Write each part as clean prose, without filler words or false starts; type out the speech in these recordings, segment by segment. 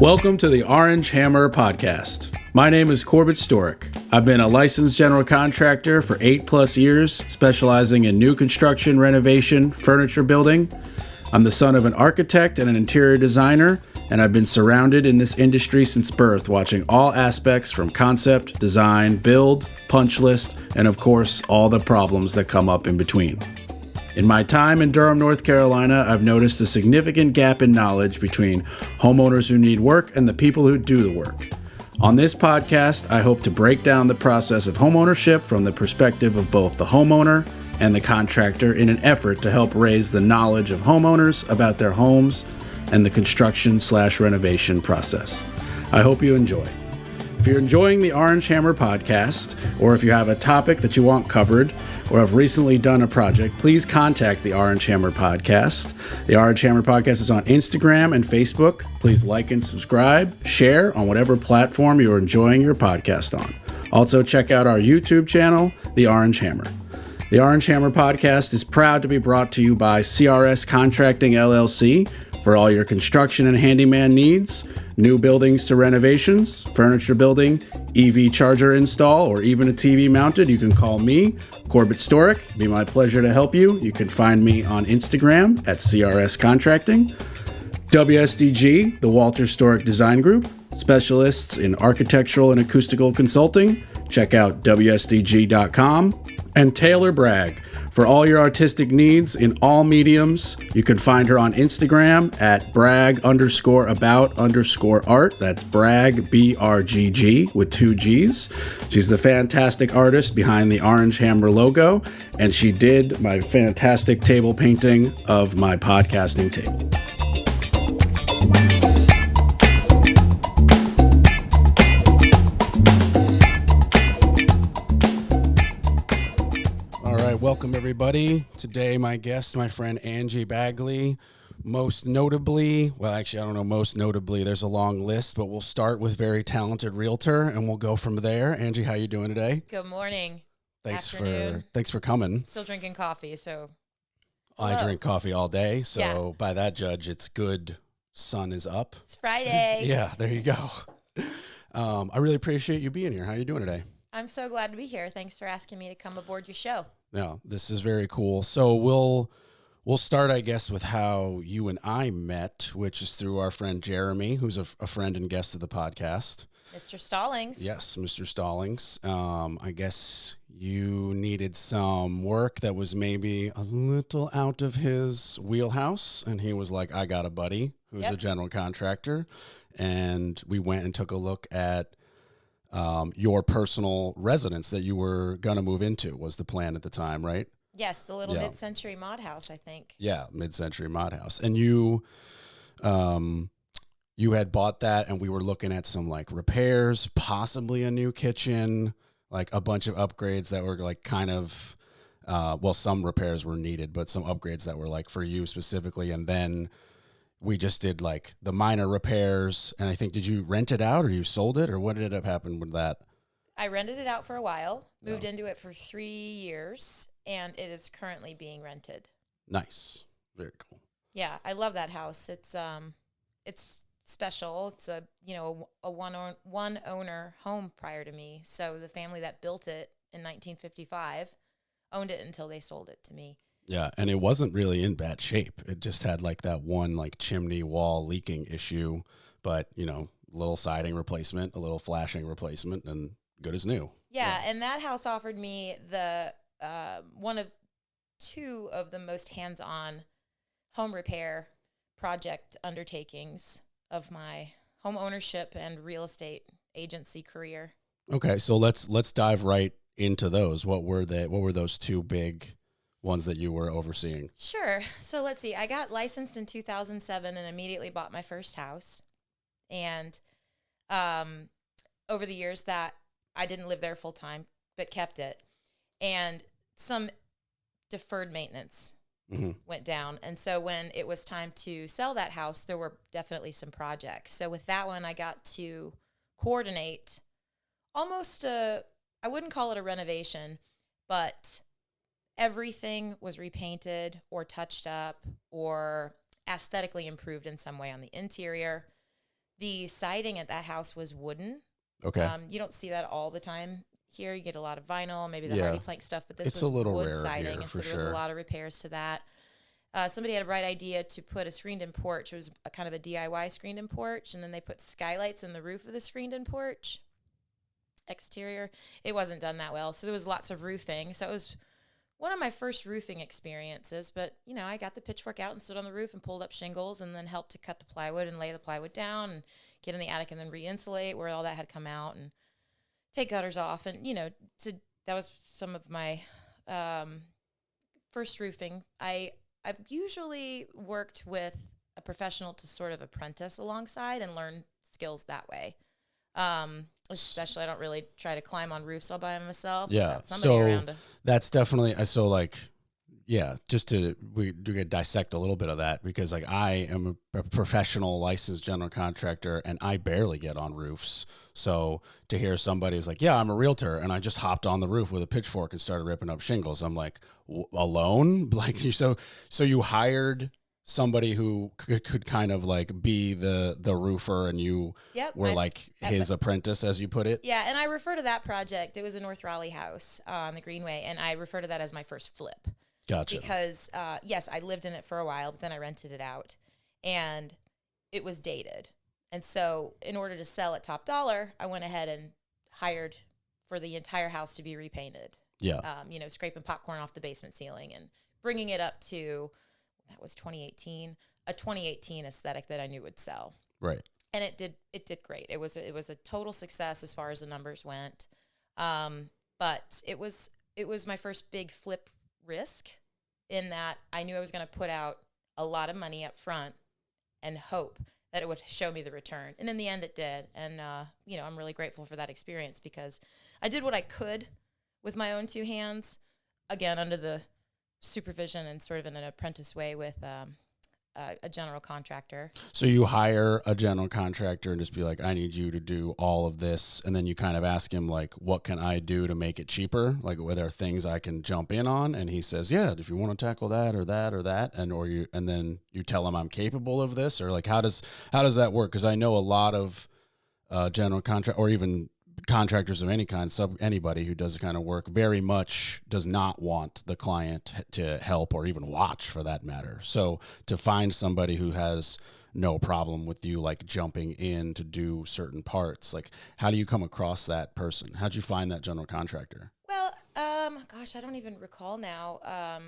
Welcome to the Orange Hammer Podcast. My name is Corbett Storick. I've been a licensed general contractor for 8+ years, specializing in new construction, renovation, furniture building. I'm the son of an architect and an interior designer, and I've been surrounded in this industry since birth, watching all aspects from concept, design, build, punch list, and of course, all the problems that come up in between. In my time in Durham, North Carolina, I've noticed a significant gap in knowledge between homeowners who need work and the people who do the work. On this podcast, I hope to break down the process of homeownership from the perspective of both the homeowner and the contractor in an effort to help raise the knowledge of homeowners about their homes and the construction/renovation process. I hope you enjoy. If you're enjoying the Orange Hammer Podcast, or if you have a topic that you want covered, or have recently done a project, please contact the Orange Hammer Podcast. The Orange Hammer Podcast is on Instagram and Facebook. Please like and subscribe, share on whatever platform you're enjoying your podcast on. Also, check out our YouTube channel, The Orange Hammer. The Orange Hammer Podcast is proud to be brought to you by CRS Contracting LLC for all your construction and handyman needs, new buildings to renovations, furniture building, EV charger install, or even a TV mounted. You can call me, Corbett Storick. It'd be my pleasure to help you. You can find me on Instagram at CRS Contracting. WSDG, the Walter Storick Design Group, specialists in architectural and acoustical consulting. Check out WSDG.com. And Taylor Bragg, for all your artistic needs in all mediums. You can find her on Instagram at brag_about_art. That's brag, BRGG, with 2 G's. She's the fantastic artist behind the Orange Hammer logo, and she did my fantastic table painting of my podcasting table. Welcome, everybody. Today, my guest, my friend Angie Bagley. Most notably, well, actually, I don't know most notably. There's a long list, but we'll start with very talented realtor, and we'll go from there. Angie, how you doing today? Good morning. Thanks Afternoon. for coming. Still drinking coffee, so. I drink coffee all day, so yeah. By that judge, it's good. Sun is up. It's Friday. Yeah, there you go. I really appreciate you being here. How are you doing today? I'm so glad to be here. Thanks for asking me to come aboard your show. Yeah, this is very cool. So we'll start, I guess, with how you and I met, which is through our friend Jeremy, who's a friend and guest of the podcast. Mr. Stallings. Yes, Mr. Stallings. I guess you needed some work that was maybe a little out of his wheelhouse, and he was like, I got a buddy who's a general contractor, and we went and took a look at your personal residence that you were going to move into was the plan at the time, right? Yes, the little mid-century mod house, I think. Yeah, mid-century mod house. And you had bought that, and we were looking at some like repairs, possibly a new kitchen, like a bunch of upgrades that were like kind of, some repairs were needed, but some upgrades that were like for you specifically. And then we just did like the minor repairs, and I think, did you rent it out or you sold it, or what ended up happening with that? I rented it out for a while, moved into it for 3 years, and it is currently being rented. Nice. Very cool. Yeah, I love that house. It's special. It's a one owner home prior to me. So the family that built it in 1955 owned it until they sold it to me. Yeah, and it wasn't really in bad shape. It just had like that one like chimney wall leaking issue, but little siding replacement, a little flashing replacement, and good as new. Yeah, and that house offered me the one of 2 of the most hands-on home repair project undertakings of my home ownership and real estate agency career. Okay, so let's dive right into those. What were those 2 big ones that you were overseeing? Sure. So let's see. I got licensed in 2007 and immediately bought my first house. And over the years that I didn't live there full time, but kept it. And some deferred maintenance went down. And so when it was time to sell that house, there were definitely some projects. So with that one, I got to coordinate almost I wouldn't call it a renovation, but everything was repainted or touched up or aesthetically improved in some way on the interior. The siding at that house was wooden. Okay. You don't see that all the time here. You get a lot of vinyl, maybe the Yeah. hardy plank stuff, but this It's was a little wood rarer siding, here, and for so there was a sure. lot of repairs to that. Somebody had a bright idea to put a screened-in porch. It was a kind of a DIY screened-in porch, and then they put skylights in the roof of the screened-in porch. Exterior, it wasn't done that well, so there was lots of roofing. So it was one of my first roofing experiences, but, you know, I got the pitchfork out and stood on the roof and pulled up shingles and then helped to cut the plywood and lay the plywood down and get in the attic and then re-insulate where all that had come out and take gutters off. And, you know, that was some of my first roofing. I've usually worked with a professional to sort of apprentice alongside and learn skills that way. Especially, I don't really try to climb on roofs all by myself. Yeah. Somebody around So to, that's definitely, so like, yeah, just we do dissect a little bit of that, because like I am a professional licensed general contractor and I barely get on roofs. So to hear somebody is like, yeah, I'm a realtor and I just hopped on the roof with a pitchfork and started ripping up shingles, I'm like, alone? Like, so you hired somebody who could kind of like be the roofer, and you were like his apprentice, as you put it? Yeah, and I refer to that project, it was a North Raleigh house on the Greenway, and I refer to that as my first flip. Gotcha. Because, yes, I lived in it for a while, but then I rented it out, and it was dated. And so in order to sell at top dollar, I went ahead and hired for the entire house to be repainted. Yeah. You know, scraping popcorn off the basement ceiling and bringing it up to, that was 2018, a 2018 aesthetic that I knew would sell. Right. And it did great. It was a total success as far as the numbers went. But it was my first big flip risk, in that I knew I was going to put out a lot of money up front and hope that it would show me the return. And in the end, it did. And, you know, I'm really grateful for that experience, because I did what I could with my own two hands, again, under the supervision and sort of in an apprentice way with a general contractor. So you hire a general contractor and just be like, I need you to do all of this. And then you kind of ask him, like, what can I do to make it cheaper? Like, were there things I can jump in on? And he says, yeah, if you want to tackle that or that or that. And then you tell him I'm capable of this, or like, how does that work? Cause I know a lot of general contract, or even contractors of any kind, anybody who does the kind of work, very much does not want the client to help, or even watch for that matter. So to find somebody who has no problem with you like jumping in to do certain parts, like, how do you come across that person? How'd you find that general contractor? Well, gosh, I don't even recall now.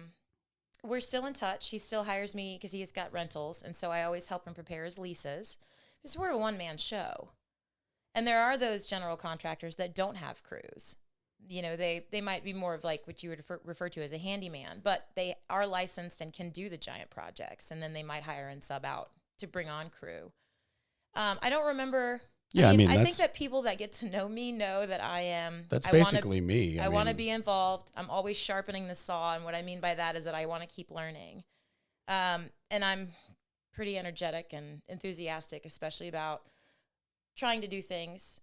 We're still in touch. He still hires me because he's got rentals, and so I always help him prepare his leases. It's sort of a one-man show. And there are those general contractors that don't have crews. You know, they might be more of like what you would refer to as a handyman, but they are licensed and can do the giant projects. And then they might hire and sub out to bring on crew. I don't remember. Yeah, I think that people that get to know me know that I am. That's basically me. I want to be involved. I'm always sharpening the saw. And what I mean by that is that I want to keep learning. And I'm pretty energetic and enthusiastic, especially about trying to do things.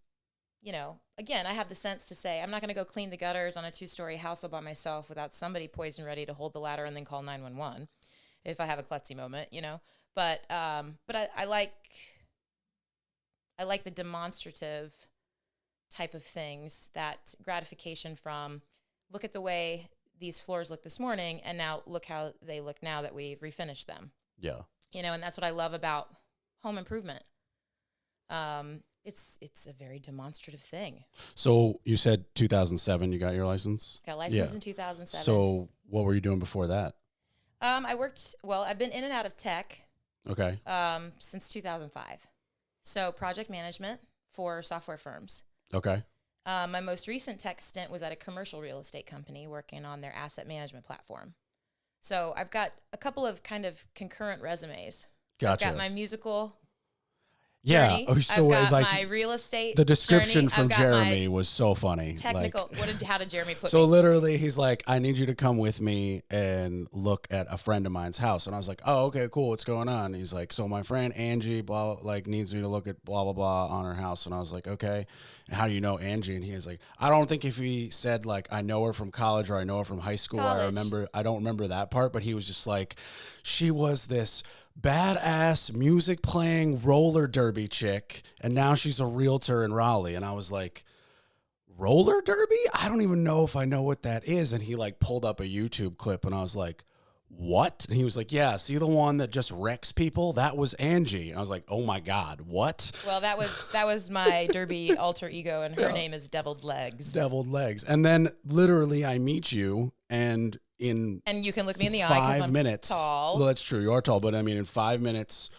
You know, again, I have the sense to say, I'm not going to go clean the gutters on a 2-story house all by myself without somebody poised and ready to hold the ladder and then call 911 if I have a klutzy moment, you know. But I like the demonstrative type of things, that gratification from, look at the way these floors look this morning, and now look how they look now that we've refinished them. Yeah. You know, and that's what I love about home improvement. It's a very demonstrative thing. So you said 2007 you got your license? Got licensed in 2007. So what were you doing before that? I've been in and out of tech. Okay. Since 2005. So project management for software firms. Okay. My most recent tech stint was at a commercial real estate company working on their asset management platform. So I've got a couple of kind of concurrent resumes. Gotcha. I've got my musical Yeah. journey. So I've got like my real estate the description journey. from Jeremy was so funny. Technical. How did Jeremy put so me? Literally, he's like, I need you to come with me and look at a friend of mine's house. And I was like, oh, okay, cool. What's going on? He's like, so my friend Angie, needs me to look at blah, blah, blah on her house. And I was like, okay. And how do you know Angie? And he was like, I don't think if he said like, I know her from college or I know her from high school. I don't remember that part, but he was just like, she was this badass music playing roller derby chick, and now she's a realtor in Raleigh. And I was like, roller derby? I don't even know if I know what that is. And he like pulled up a YouTube clip, and I was like, what? And he was like, yeah, see the one that just wrecks people? That was Angie. And I was like, oh my God, what? Well, that was my derby alter ego, and her name is Deviled Legs. Deviled Legs. And then literally I meet you, and you can look me in the eye because I'm 5 minutes, tall. Well, that's true. You are tall, but I mean, in 5 minutes,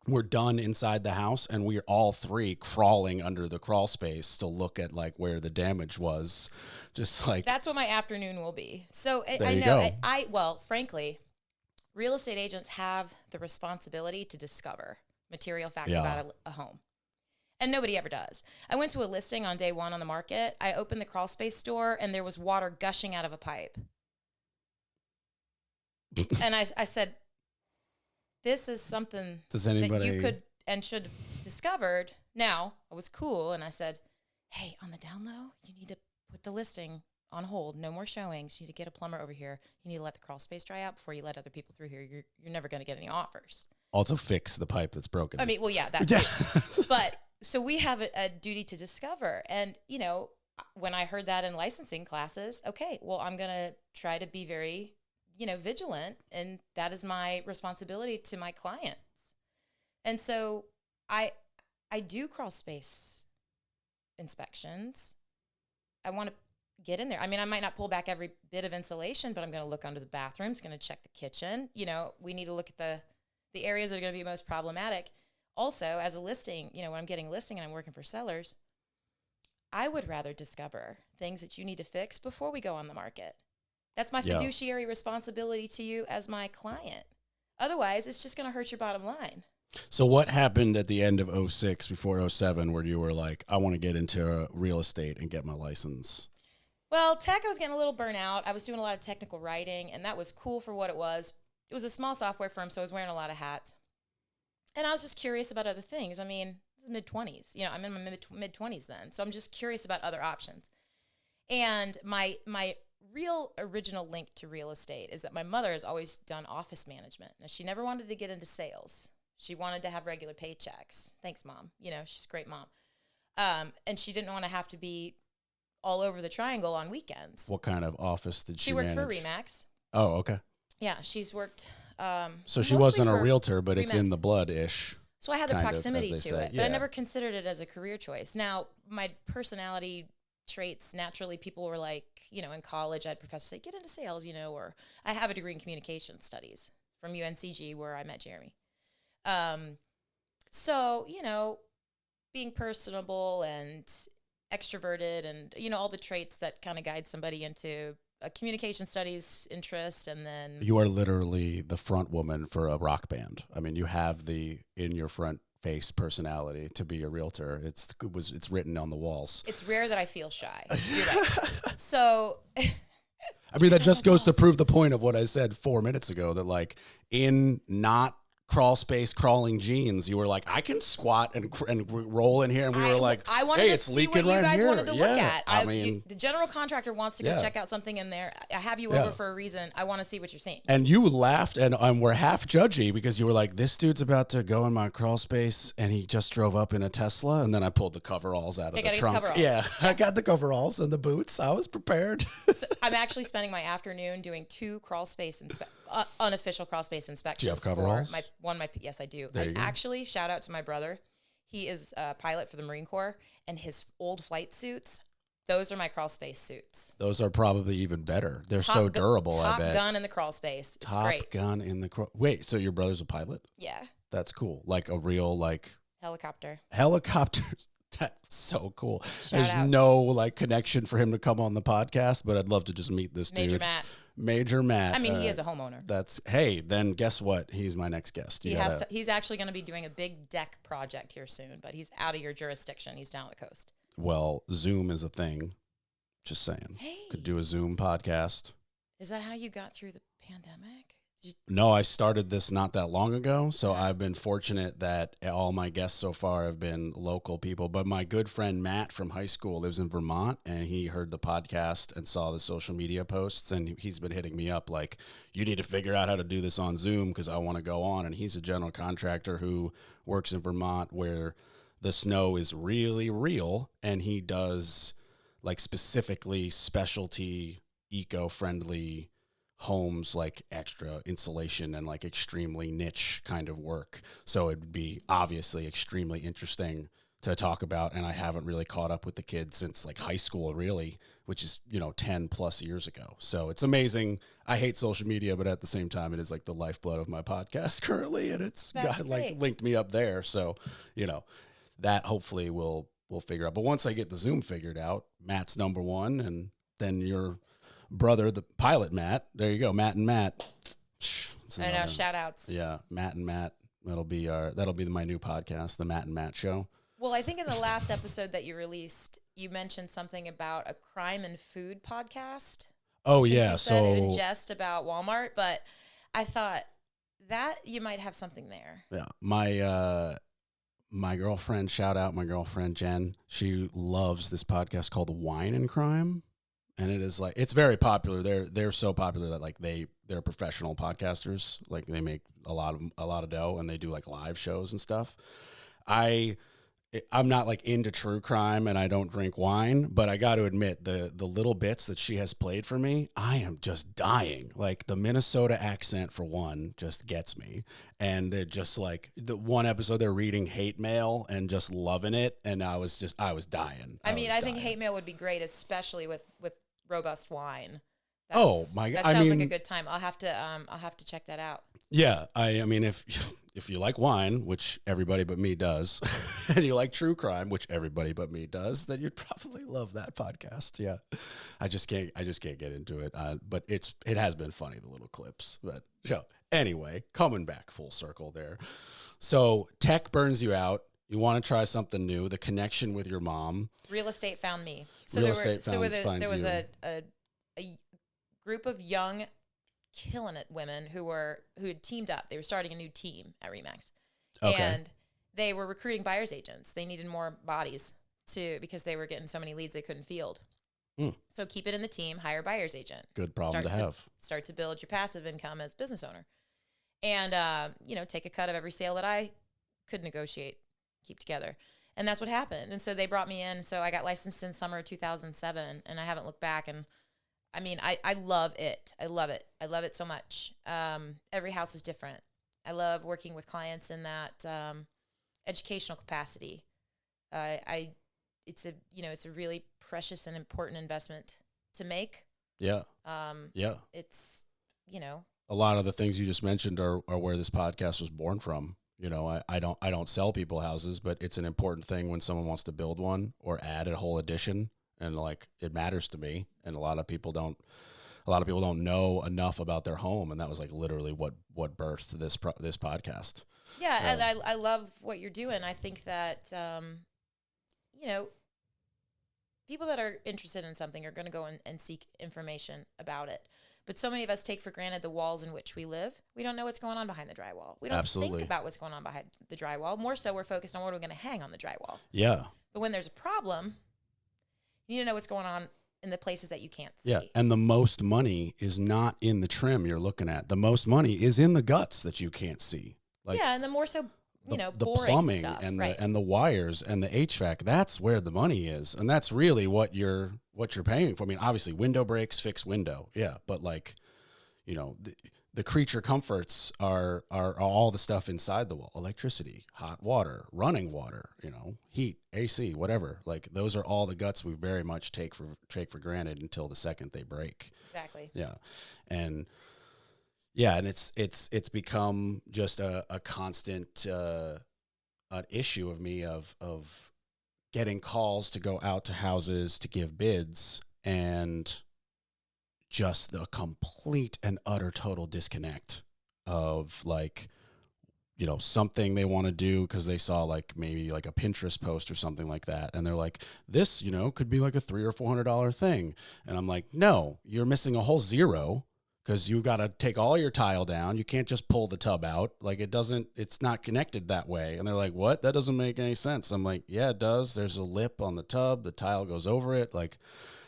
we're done inside the house, and we're all three crawling under the crawl space to look at like where the damage was. Just like that's what my afternoon will be. So there I you know. go. Well, frankly, real estate agents have the responsibility to discover material facts about a home. And nobody ever does. I went to a listing on day one on the market. I opened the crawl space door, and there was water gushing out of a pipe. And I said, this is something that you could and should have discovered. Now, I was cool, and I said, hey, on the down low, you need to put the listing on hold. No more showings. You need to get a plumber over here. You need to let the crawl space dry out before you let other people through here. You're never going to get any offers. Also fix the pipe that's broken. I mean, well, yeah, that too. But so we have a duty to discover. And, you know, when I heard that in licensing classes, okay, well, I'm going to try to be very, you know, vigilant. And that is my responsibility to my clients. And so I do crawl space inspections. I want to get in there. I mean, I might not pull back every bit of insulation, but I'm going to look under the bathrooms, going to check the kitchen. You know, we need to look at the areas that are going to be most problematic. Also, as a listing, you know, when I'm getting a listing and I'm working for sellers, I would rather discover things that you need to fix before we go on the market. That's my fiduciary responsibility to you as my client. Otherwise, it's just going to hurt your bottom line. So what happened at the end of 06 before 07 where you were like, I want to get into real estate and get my license? Well, tech, I was getting a little burnout. I was doing a lot of technical writing, and that was cool for what it was. It was a small software firm, so I was wearing a lot of hats. And I was just curious about other things. I mean, this is mid-20s. You know, I'm in my mid-20s then. So I'm just curious about other options. And my real original link to real estate is that my mother has always done office management. Now, she never wanted to get into sales. She wanted to have regular paychecks. Thanks, Mom. You know, she's a great mom. And she didn't want to have to be all over the triangle on weekends. What kind of office did she worked manage? for Remax. Oh, okay. Yeah, she's worked. So she wasn't a realtor, but it's in the blood-ish. So I had the proximity to it, but Yeah. I never considered it as a career choice. Now, my personality traits, naturally, people were like, you know, in college, I had professors say, get into sales, you know, or I have a degree in communication studies from UNCG where I met Jeremy. So, you know, being personable and extroverted and, you know, all the traits that kind of guide somebody into a communication studies interest. And then you are literally the front woman for a rock band. I mean, you have the in your front face personality to be a realtor. It's written on the walls. It's rare that I feel shy. You're right. So I mean, that just goes to prove the point of what I said 4 minutes ago, that like in not crawl space crawling jeans, you were like, I can squat and roll in here, and we were like, I wanted hey, to it's see leaking what you right guys here. wanted to look at. I mean, the general contractor wants to go check out something in there. I have you over for a reason. I want to see what you're seeing. And you laughed and were half judgy because you were like, this dude's about to go in my crawl space, and he just drove up in a Tesla. And then I pulled the coveralls out of the trunk. I got the coveralls and the boots. I was prepared. So I'm actually spending my afternoon doing 2 crawl space unofficial crawl space inspections. Do you have coveralls? Yes, I do. Actually, shout out to my brother. He is a pilot for the Marine Corps, and his old flight suits, those are my crawl space suits. Those are probably even better. They're so durable, I bet. Top gun in the crawl space. It's great. Top gun in the crawl. Wait, so your brother's a pilot? Yeah. That's cool. Like a real, like... Helicopters. That's so cool. There's no like connection for him to come on the podcast, but I'd love to just meet this dude. Major Matt. I mean, he is a homeowner. Then guess what? He's my next guest. He's actually going to be doing a big deck project here soon, but he's out of your jurisdiction. He's down the coast. Well, Zoom is a thing. Just saying. Hey. Could do a Zoom podcast. Is that how you got through the pandemic? No, I started this not that long ago, so I've been fortunate that all my guests so far have been local people. But my good friend Matt from high school lives in Vermont, and he heard the podcast and saw the social media posts, and he's been hitting me up like, you need to figure out how to do this on Zoom because I want to go on. And he's a general contractor who works in Vermont where the snow is really real, and he does like specifically specialty eco-friendly homes, like extra insulation and like extremely niche kind of work. So it'd be obviously extremely interesting to talk about. And I haven't really caught up with the kids since like high school, really, which is, 10 plus years ago. So it's amazing. I hate social media, but at the same time, it is like the lifeblood of my podcast currently. And it's got like linked me up there. So, that hopefully we'll figure out. But once I get the Zoom figured out, Matt's number one, and then your brother, the pilot Matt. There you go, Matt and Matt. I know, shout outs. Yeah, Matt and Matt. That'll be my new podcast, the Matt and Matt Show. Well, I think in the last episode that you released, you mentioned something about a crime and food podcast. Oh yeah, you said it in jest about Walmart, but I thought that you might have something there. Yeah, my girlfriend, shout out my girlfriend Jen. She loves this podcast called Wine and Crime. And it is like, it's very popular. They're so popular that like they're professional podcasters. Like they make a lot of dough, and they do like live shows and stuff. I'm not like into true crime, and I don't drink wine, but I got to admit the little bits that she has played for me, I am just dying. Like the Minnesota accent for one just gets me, and they're just like the one episode they're reading hate mail and just loving it, and I was dying. I think hate mail would be great, especially with robust wine. My God! That sounds like a good time. I'll have to check that out. Yeah, I mean, if you like wine, which everybody but me does, and you like true crime, which everybody but me does, then you'd probably love that podcast. Yeah, I just can't get into it. But it has been funny, the little clips. But anyway, coming back full circle there. So tech burns you out. You want to try something new. The connection with your mom. Real estate found me. So there was a group of young, killing it women who had teamed up. They were starting a new team at Remax, and they were recruiting buyer's agents. They needed more bodies because they were getting so many leads they couldn't field. So keep it in the team. Hire a buyer's agent. Good problem to have. Start to build your passive income as business owner, and take a cut of every sale that I could negotiate. Keep together. And that's what happened. And so they brought me in. So I got licensed in summer of 2007, and I haven't looked back. And I mean, I love it. I love it. I love it so much. Every house is different. I love working with clients in that educational capacity. It's a really precious and important investment to make. Yeah. It's, a lot of the things you just mentioned are where this podcast was born from. I don't sell people houses, but it's an important thing when someone wants to build one or add a whole addition, and like it matters to me. And a lot of people don't know enough about their home, and that was like literally what birthed this podcast. Yeah, and I love what you're doing. I think that people that are interested in something are going to go and seek information about it. But so many of us take for granted the walls in which we live. We don't know what's going on behind the drywall. We don't think about what's going on behind the drywall. More so, we're focused on what are we going to hang on the drywall. Yeah. But when there's a problem, you need to know what's going on in the places that you can't see. Yeah, and the most money is not in the trim you're looking at. The most money is in the guts that you can't see. Like, and the more so, the boring plumbing stuff, and right. the wires and the HVAC. That's where the money is, and that's really what you're paying for. I mean, obviously, window breaks, fix window, yeah, but like, the creature comforts are all the stuff inside the wall: electricity, hot water, running water, heat, AC, whatever. Like those are all the guts we very much take for granted until the second they break. Exactly. Yeah, and it's become just a constant an issue of me of getting calls to go out to houses to give bids, and just the complete and utter total disconnect of like, something they want to do because they saw like maybe like a Pinterest post or something like that. And they're like, this, could be like a $300 or $400 thing. And I'm like, no, you're missing a whole zero because you got to take all your tile down. You can't just pull the tub out. Like it's not connected that way. And they're like, what? That doesn't make any sense. I'm like, yeah, it does. There's a lip on the tub. The tile goes over it. Like,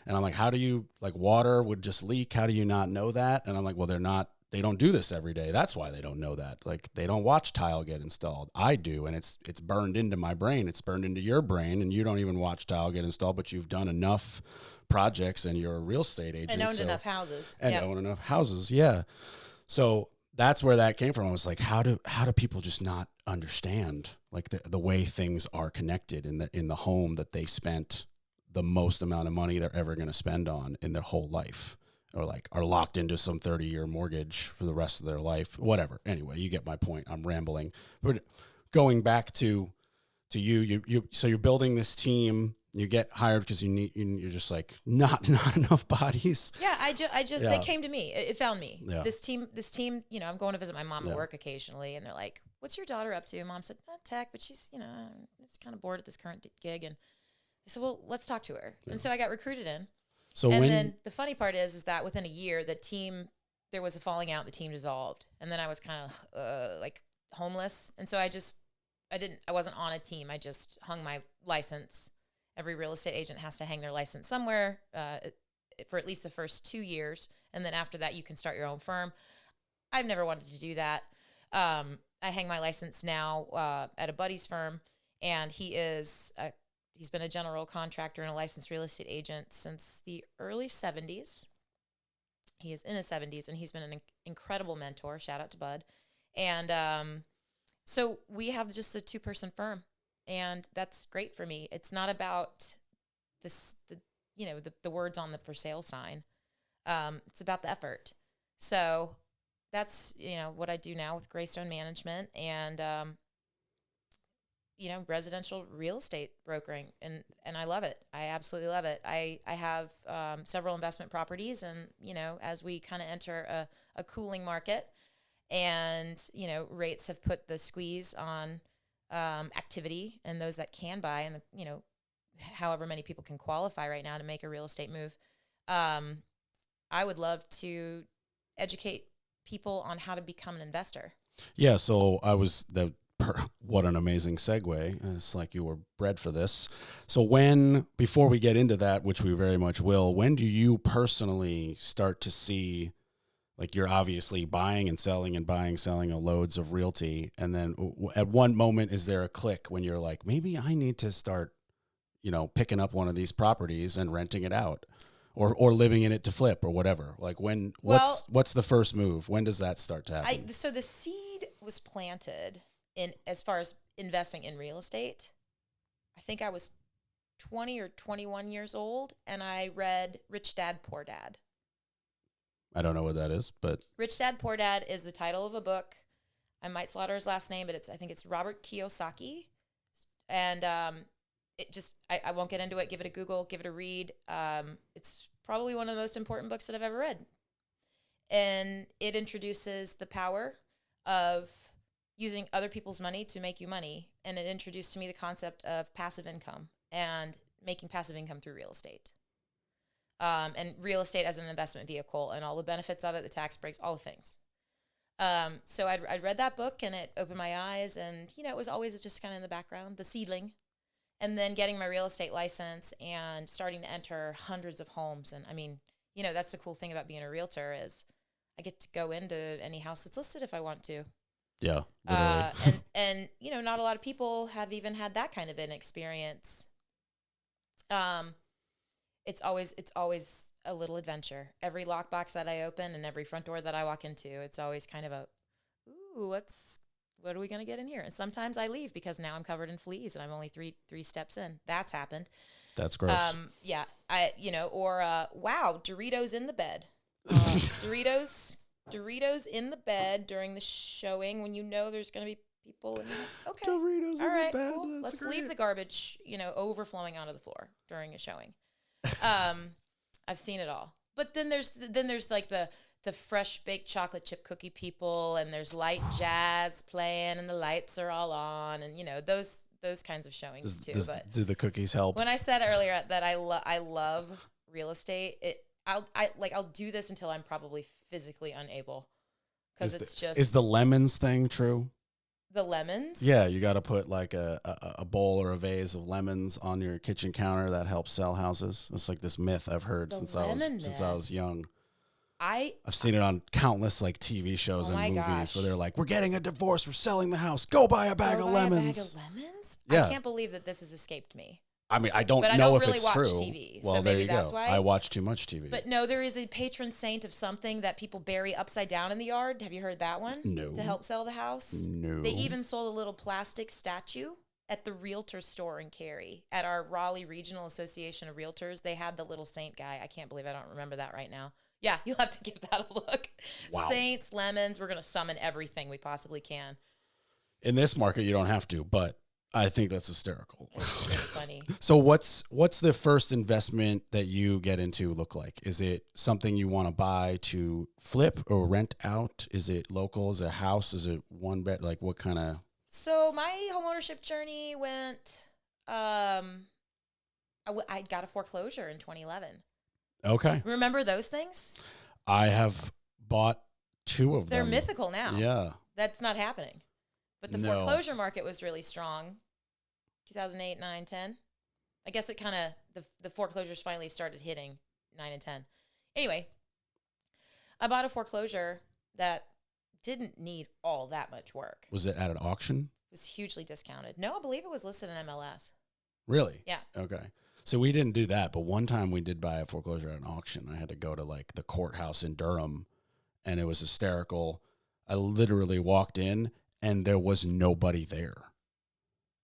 and I'm like, how do you, like, water would just leak? How do you not know that? And I'm like, well, they don't do this every day. That's why they don't know that. Like, they don't watch tile get installed. I do. And it's burned into my brain. It's burned into your brain, and you don't even watch tile get installed, but you've done enough projects and you're a real estate agent. And owned enough houses. And own enough houses. Yeah. So that's where that came from. I was like, how do people just not understand, like, the way things are connected in the home that they spent the most amount of money they're ever going to spend on in their whole life, or like are locked into some 30-year mortgage for the rest of their life, whatever. Anyway, you get my point. I'm rambling. But going back to so you're building this team. You get hired because you're just like, not enough bodies. Yeah, I just they came to me. It found me. Yeah. This team, I'm going to visit my mom at work occasionally, and they're like, "What's your daughter up to?" Mom said, "Tech, but she's, is kind of bored at this current gig." And I said, "Well, let's talk to her." Yeah. And so I got recruited in. So then the funny part is that within a year, there was a falling out, the team dissolved. And then I was kind of like homeless. And so I wasn't on a team. I just hung my license. Every real estate agent has to hang their license somewhere for at least the first 2 years. And then after that, you can start your own firm. I've never wanted to do that. I hang my license now at a buddy's firm, and he's been a general contractor and a licensed real estate agent since the early 70s. He is in his 70s, and he's been an incredible mentor. Shout out to Bud. And so we have just the 2-person firm, and that's great for me. It's not about the words on the for sale sign. It's about the effort. So that's, what I do now with Greystone Management and, residential real estate brokering. And I love it. I absolutely love it. I have several investment properties, and, as we kind of enter a cooling market, and, rates have put the squeeze on activity and those that can buy, and, however many people can qualify right now to make a real estate move. I would love to educate people on how to become an investor. Yeah. So what an amazing segue. It's like you were bred for this. So before we get into that, which we very much will, when do you personally start to see, like, you're obviously buying and selling a loads of realty. And then at one moment, is there a click when you're like, maybe I need to start, picking up one of these properties and renting it out, or living in it to flip, or whatever? Like, what's the first move? When does that start to happen? So the seed was planted in, as far as investing in real estate. I think I was 20 or 21 years old, and I read Rich Dad, Poor Dad. I don't know what that is, but Rich Dad, Poor Dad is the title of a book. I might slaughter his last name, but I think it's Robert Kiyosaki. And I won't get into it. Give it a Google, give it a read. It's probably one of the most important books that I've ever read. And it introduces the power of using other people's money to make you money. And it introduced to me the concept of passive income and making passive income through real estate. And real estate as an investment vehicle and all the benefits of it, the tax breaks, all the things. So I'd read that book, and it opened my eyes, and, it was always just kind of in the background, the seedling. And then getting my real estate license and starting to enter hundreds of homes. And I mean, that's the cool thing about being a realtor is I get to go into any house that's listed if I want to. Yeah. And not a lot of people have even had that kind of an experience. It's always a little adventure. Every lockbox that I open and every front door that I walk into, it's always kind of ooh, what are we going to get in here? And sometimes I leave because now I'm covered in fleas and I'm only three steps in. That's happened. That's gross. Yeah. Wow, Doritos in the bed. Doritos in the bed during the showing when there's going to be people in there. Okay. Doritos all in right, the bed. cool. Let's great. leave the garbage, overflowing onto the floor during a showing. I've seen it all. But then there's like the fresh baked chocolate chip cookie people, and there's light jazz playing, and the lights are all on, and those kinds of showings too. But do the cookies help? When I said earlier that I love real estate, I'll do this until I'm probably physically unable, because it's just is the lemons thing true? the lemons. Yeah, you got to put like a bowl or a vase of lemons on your kitchen counter. That helps sell houses. It's like this myth I've heard The since lemon I was young. I've I've seen it on countless like TV shows Oh and my movies gosh. where they're like, "We're getting a divorce. We're selling the house. Go buy a bag of lemons." A bag of lemons. Yeah. I can't believe that this has escaped me. I mean, I don't But I know don't if really it's watch true. TV, so Well, there maybe you that's go. why. I watch too much TV. But no, there is a patron saint of something that people bury upside down in the yard. Have you heard that one? No. To help sell the house? No. They even sold a little plastic statue at the realtor store in Cary. At our Raleigh Regional Association of Realtors, they had the little saint guy. I can't believe I don't remember that right now. Yeah, you'll have to give that a look. Wow. Saints, lemons, we're going to summon everything we possibly can. In this market, you don't have to, but I think that's hysterical. It's funny. So what's the first investment that you get into look like? Is it something you want to buy to flip or rent out? Is it local? Is it a house? Is it one bed? Like what kind of? So my homeownership journey went, I got a foreclosure in 2011. Okay. Remember those things? I have bought 2 of They're them. mythical now. Yeah. That's not happening. But the No. foreclosure market was really strong. 2008, 9, 10. I guess it kind of, the foreclosures finally started hitting 9 and 10. Anyway, I bought a foreclosure that didn't need all that much work. Was it at an auction? It was hugely discounted. No, I believe it was listed in MLS. Really? Yeah. Okay. So we didn't do that, but one time we did buy a foreclosure at an auction. I had to go to like the courthouse in Durham, and it was hysterical. I literally walked in and there was nobody there.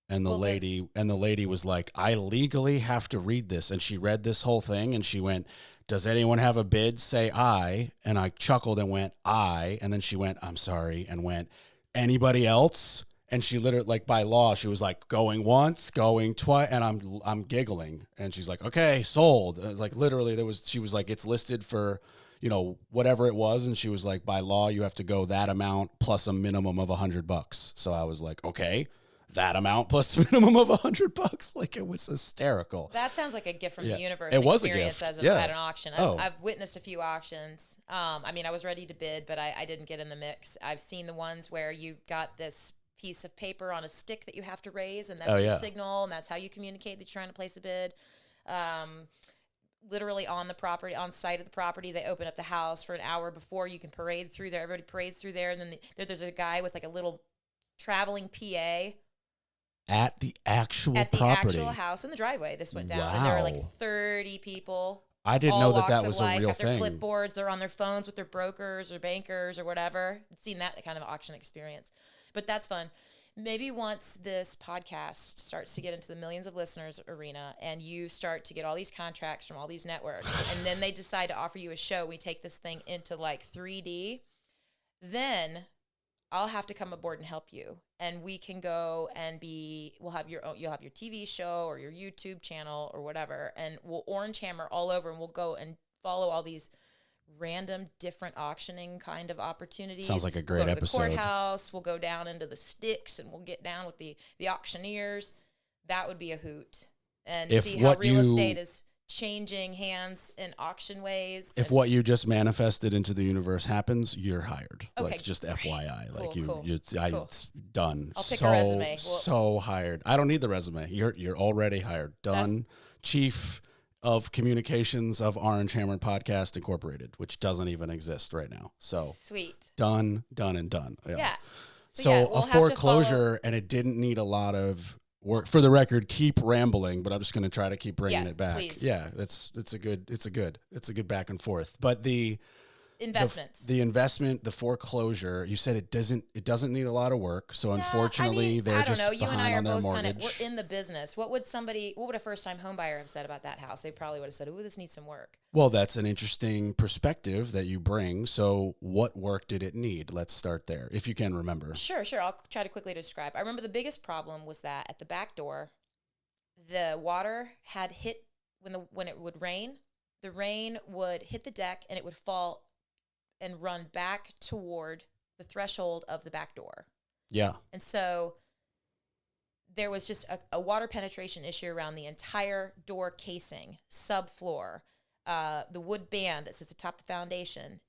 And the lady was like, "I legally have to read this." And she read this whole thing and she went, "Does anyone have a bid? Say aye." And I chuckled and went, "Aye." And then she went, "I'm sorry," and went, "Anybody else?" And she literally, like by law, she was like going once, going twice, and I'm giggling. And she's like, "Okay, sold." And it was like literally she was like, "It's listed for, whatever it was." And she was like, "By law, you have to go that amount plus a minimum of $100." So I was like, "Okay, that amount plus a minimum of $100." Like it was hysterical. That sounds like a gift from the universe. It was a experience gift. as Yeah. at an auction. I've witnessed a few auctions. I mean, I was ready to bid, but I didn't get in the mix. I've seen the ones where you got this piece of paper on a stick that you have to raise, and that's your signal, and that's how you communicate that you're trying to place a bid. Literally on the property, on site of the property, they open up the house for an hour before you can parade through there. Everybody parades through there, and then there's a guy with like a little traveling PA At the actual at the property. actual house in the driviveway. This went down, Wow. and there were like 30 people. I didn't all know that walks that of was a life, real got their thing. clipboards, they're on their phones with their brokers or bankers or whatever. I've seen that kind of auction experience, but that's fun. Maybe once this podcast starts to get into the millions of listeners arena and you start to get all these contracts from all these networks and then they decide to offer you a show, we take this thing into like 3D, then I'll have to come aboard and help you. And we can go and you'll have your TV show or your YouTube channel or whatever, and we'll orange hammer all over, and we'll go and follow all these random different auctioning kind of opportunities. Sounds like a great we'll go episode. To the courthouse, we'll go down into the sticks, and we'll get down with the auctioneers. That would be a hoot. And see how real estate is changing hands in auction ways. If what you just manifested into the universe happens, you're hired. Okay, Like just FYI, Cool. it's done. I'll pick a resume. So hired. I don't need the resume. You're already hired. Done. Chief of Communications of Orange Hammer Podcast Incorporated, which doesn't even exist right now. So sweet. Done. Yeah. So So we'll a foreclosure, and it didn't need a lot of work. For the record, keep rambling, but I'm just going to try to keep bringing it back. Please. Yeah, it's a good back and forth. But the investments, the investment, the foreclosure, you said it doesn't need a lot of work. So unfortunately, they're I don't just know. You and I behind are on their both kind mortgage. of we're in the business. What would a first time home buyer have said about that house? They probably would have said, "Ooh, this needs some work." Well, that's an interesting perspective that you bring. So what work did it need? Let's start there, if you can remember. Sure. I'll try to quickly describe. I remember the biggest problem was that at the back door, the water had hit when it would rain. The rain would hit the deck and it would fall and run back toward the threshold of the back door. Yeah. And so there was just a water penetration issue around the entire door casing, subfloor, the wood band that sits atop the foundation,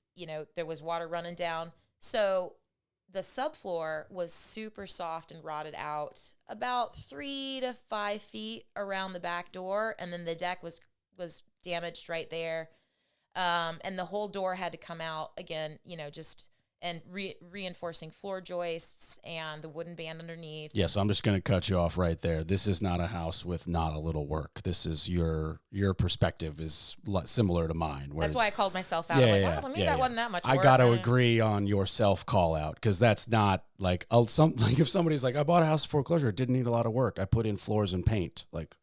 there was water running down. So the subfloor was super soft and rotted out about 3 to 5 feet around the back door. And then the deck was damaged right there. And the whole door had to come out again, and reinforcing floor joists and the wooden band underneath. Yes, I'm just going to cut you off right there. This is not a house with not a little work. This is your perspective is similar to mine. That's why I called myself out. I'm like, wow, that wasn't that much work. I got to agree on your self call out, because that's not like if somebody's like, I bought a house for foreclosure, it didn't need a lot of work, I put in floors and paint, like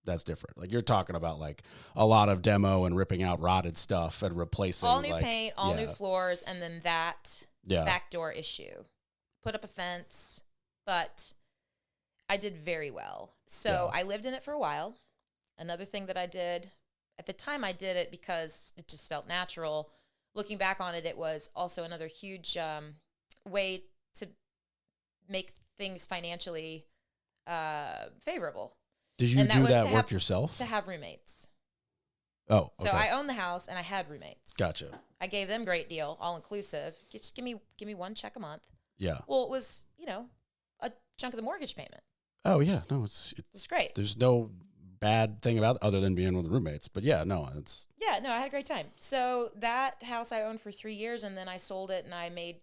that's different. Like you're talking about like a lot of demo and ripping out rotted stuff and replacing all new paint, all new floors, and then that back door issue. Put up a fence, but I did very well. So I lived in it for a while. Another thing that I did, at the time I did it because it just felt natural. Looking back on it, it was also another huge way to make things financially favorable. Did you do that work yourself? To have roommates. Oh, okay. So I owned the house and I had roommates. Gotcha. I gave them great deal, all inclusive. Just give me one check a month. Yeah. Well, it was, a chunk of the mortgage payment. Oh yeah, no, it's great. There's no bad thing about it other than being with the roommates. But I had a great time. So that house I owned for 3 years, and then I sold it and I made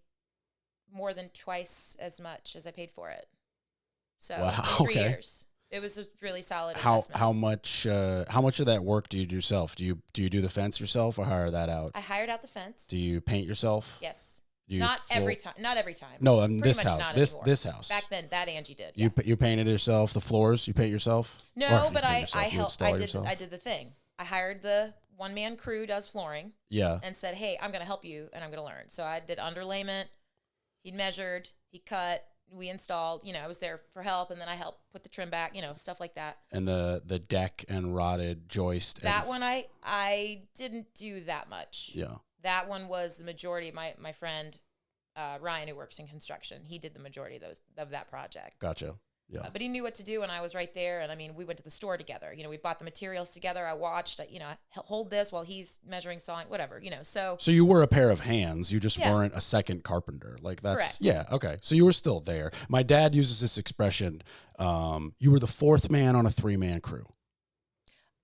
more than twice as much as I paid for it. So wow, 3 years. It was a really solid investment. How much of that work do you do yourself? Do you do the fence yourself or hire that out? I hired out the fence. Do you paint yourself? Yes. Not every time. No, this house. This house. Back then, that Angie did. You painted yourself. The floors you paint yourself. No, but I helped. I did the thing. I hired the one-man crew does flooring. Yeah. And said, hey, I'm going to help you and I'm going to learn. So I did underlayment. He measured. He cut. We installed, I was there for help, and then I helped put the trim back, stuff like that. And the deck and rotted joist. That one I didn't do that much. Yeah. That one was the majority. My friend Ryan, who works in construction, he did the majority of that project. Gotcha. Yeah. But he knew what to do, and I was right there. And I mean, we went to the store together. We bought the materials together. I watched. I hold this while he's measuring, sawing, whatever. So you were a pair of hands. You just weren't a second carpenter. Like that's correct. Yeah. Okay. So you were still there. My dad uses this expression. You were the fourth man on a 3-man crew.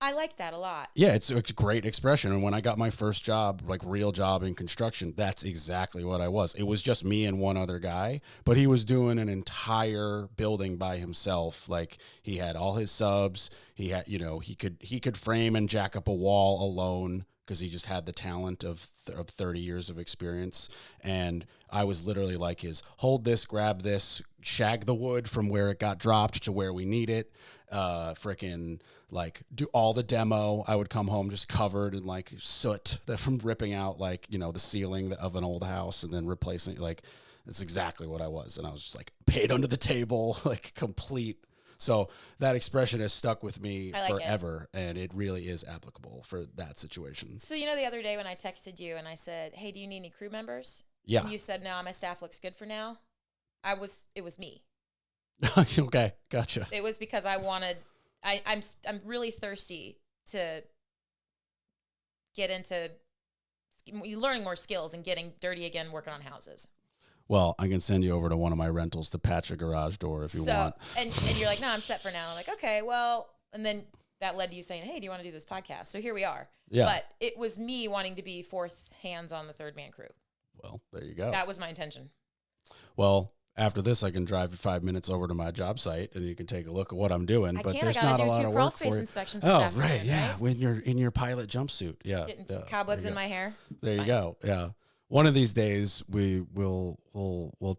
I like that a lot. Yeah, it's a great expression. And when I got my first job, like real job in construction, that's exactly what I was. It was just me and one other guy, but he was doing an entire building by himself. Like he had all his subs. He had, he could frame and jack up a wall alone because he just had the talent of 30 years of experience. And I was literally like his hold this, grab this, shag the wood from where it got dropped to where we need it. Frickin' like do all the demo. I would come home just covered in like soot that from ripping out like, the ceiling of an old house and then replacing it. Like that's exactly what I was. And I was just like paid under the table, like complete. So that expression has stuck with me forever. And it really is applicable for that situation. So, the other day when I texted you and I said, hey, do you need any crew members? Yeah. And you said, no, my staff looks good for now. It was me. Okay. Gotcha. It was because I wanted, I'm really thirsty to get into learning more skills and getting dirty again, working on houses. Well, I can send you over to one of my rentals to patch a garage door if you want. And you're like, no, I'm set for now. I'm like, okay, well, and then that led to you saying, hey, do you want to do this podcast? So here we are. Yeah. But it was me wanting to be fourth hands on the 3rd-man crew. Well, there you go. That was my intention. Well, after this, I can drive 5 minutes over to my job site and you can take a look at what I'm doing. But there's not a lot of work for you. Inspections this afternoon, right. Yeah. When you're in your pilot jumpsuit. Yeah. Getting some cobwebs in my hair. There you go. Yeah. One of these days we'll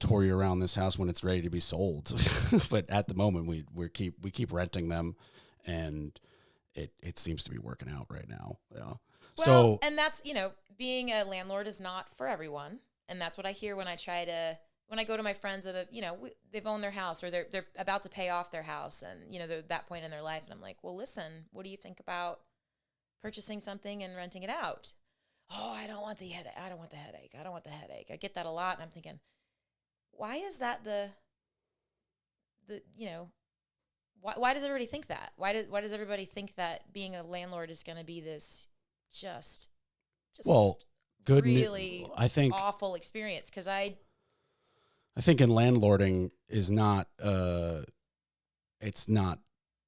tour you around this house when it's ready to be sold. But at the moment we keep renting them, and it seems to be working out right now. Yeah. Well, and that's, being a landlord is not for everyone. And that's what I hear when I go to my friends that they've owned their house or they're about to pay off their house, and they're at that point in their life, and I'm like, well, listen, what do you think about purchasing something and renting it out? Oh, I don't want the headache. I don't want the headache. I get that a lot, and I'm thinking, why is that why does everybody think that? Why does everybody think that being a landlord is going to be this just Well, good really I think awful experience because I think in landlording is not it's not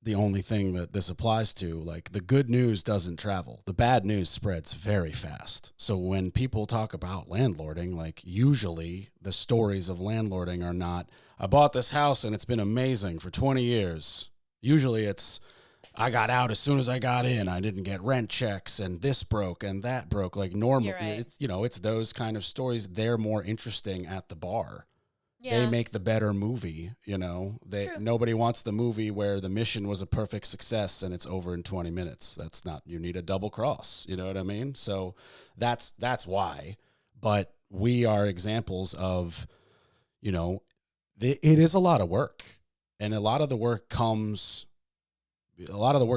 the only thing that this applies to. Like, the good news doesn't travel. The bad news spreads very fast. So when people talk about landlording, like, usually the stories of landlording are not, I bought this house and it's been amazing for 20 years. Usually it's, I got out as soon as I got in. I didn't get rent checks and this broke and that broke. Like, normal, You're right. it's, it's those kind of stories. They're more interesting at the bar. yeah. They make the better movie, True. Nobody wants the movie where the mission was a perfect success and it's over in 20 minutes. That's not, you need a double cross, you know what I mean? So that's why. But we are examples of, it is a lot of work, and a lot of the work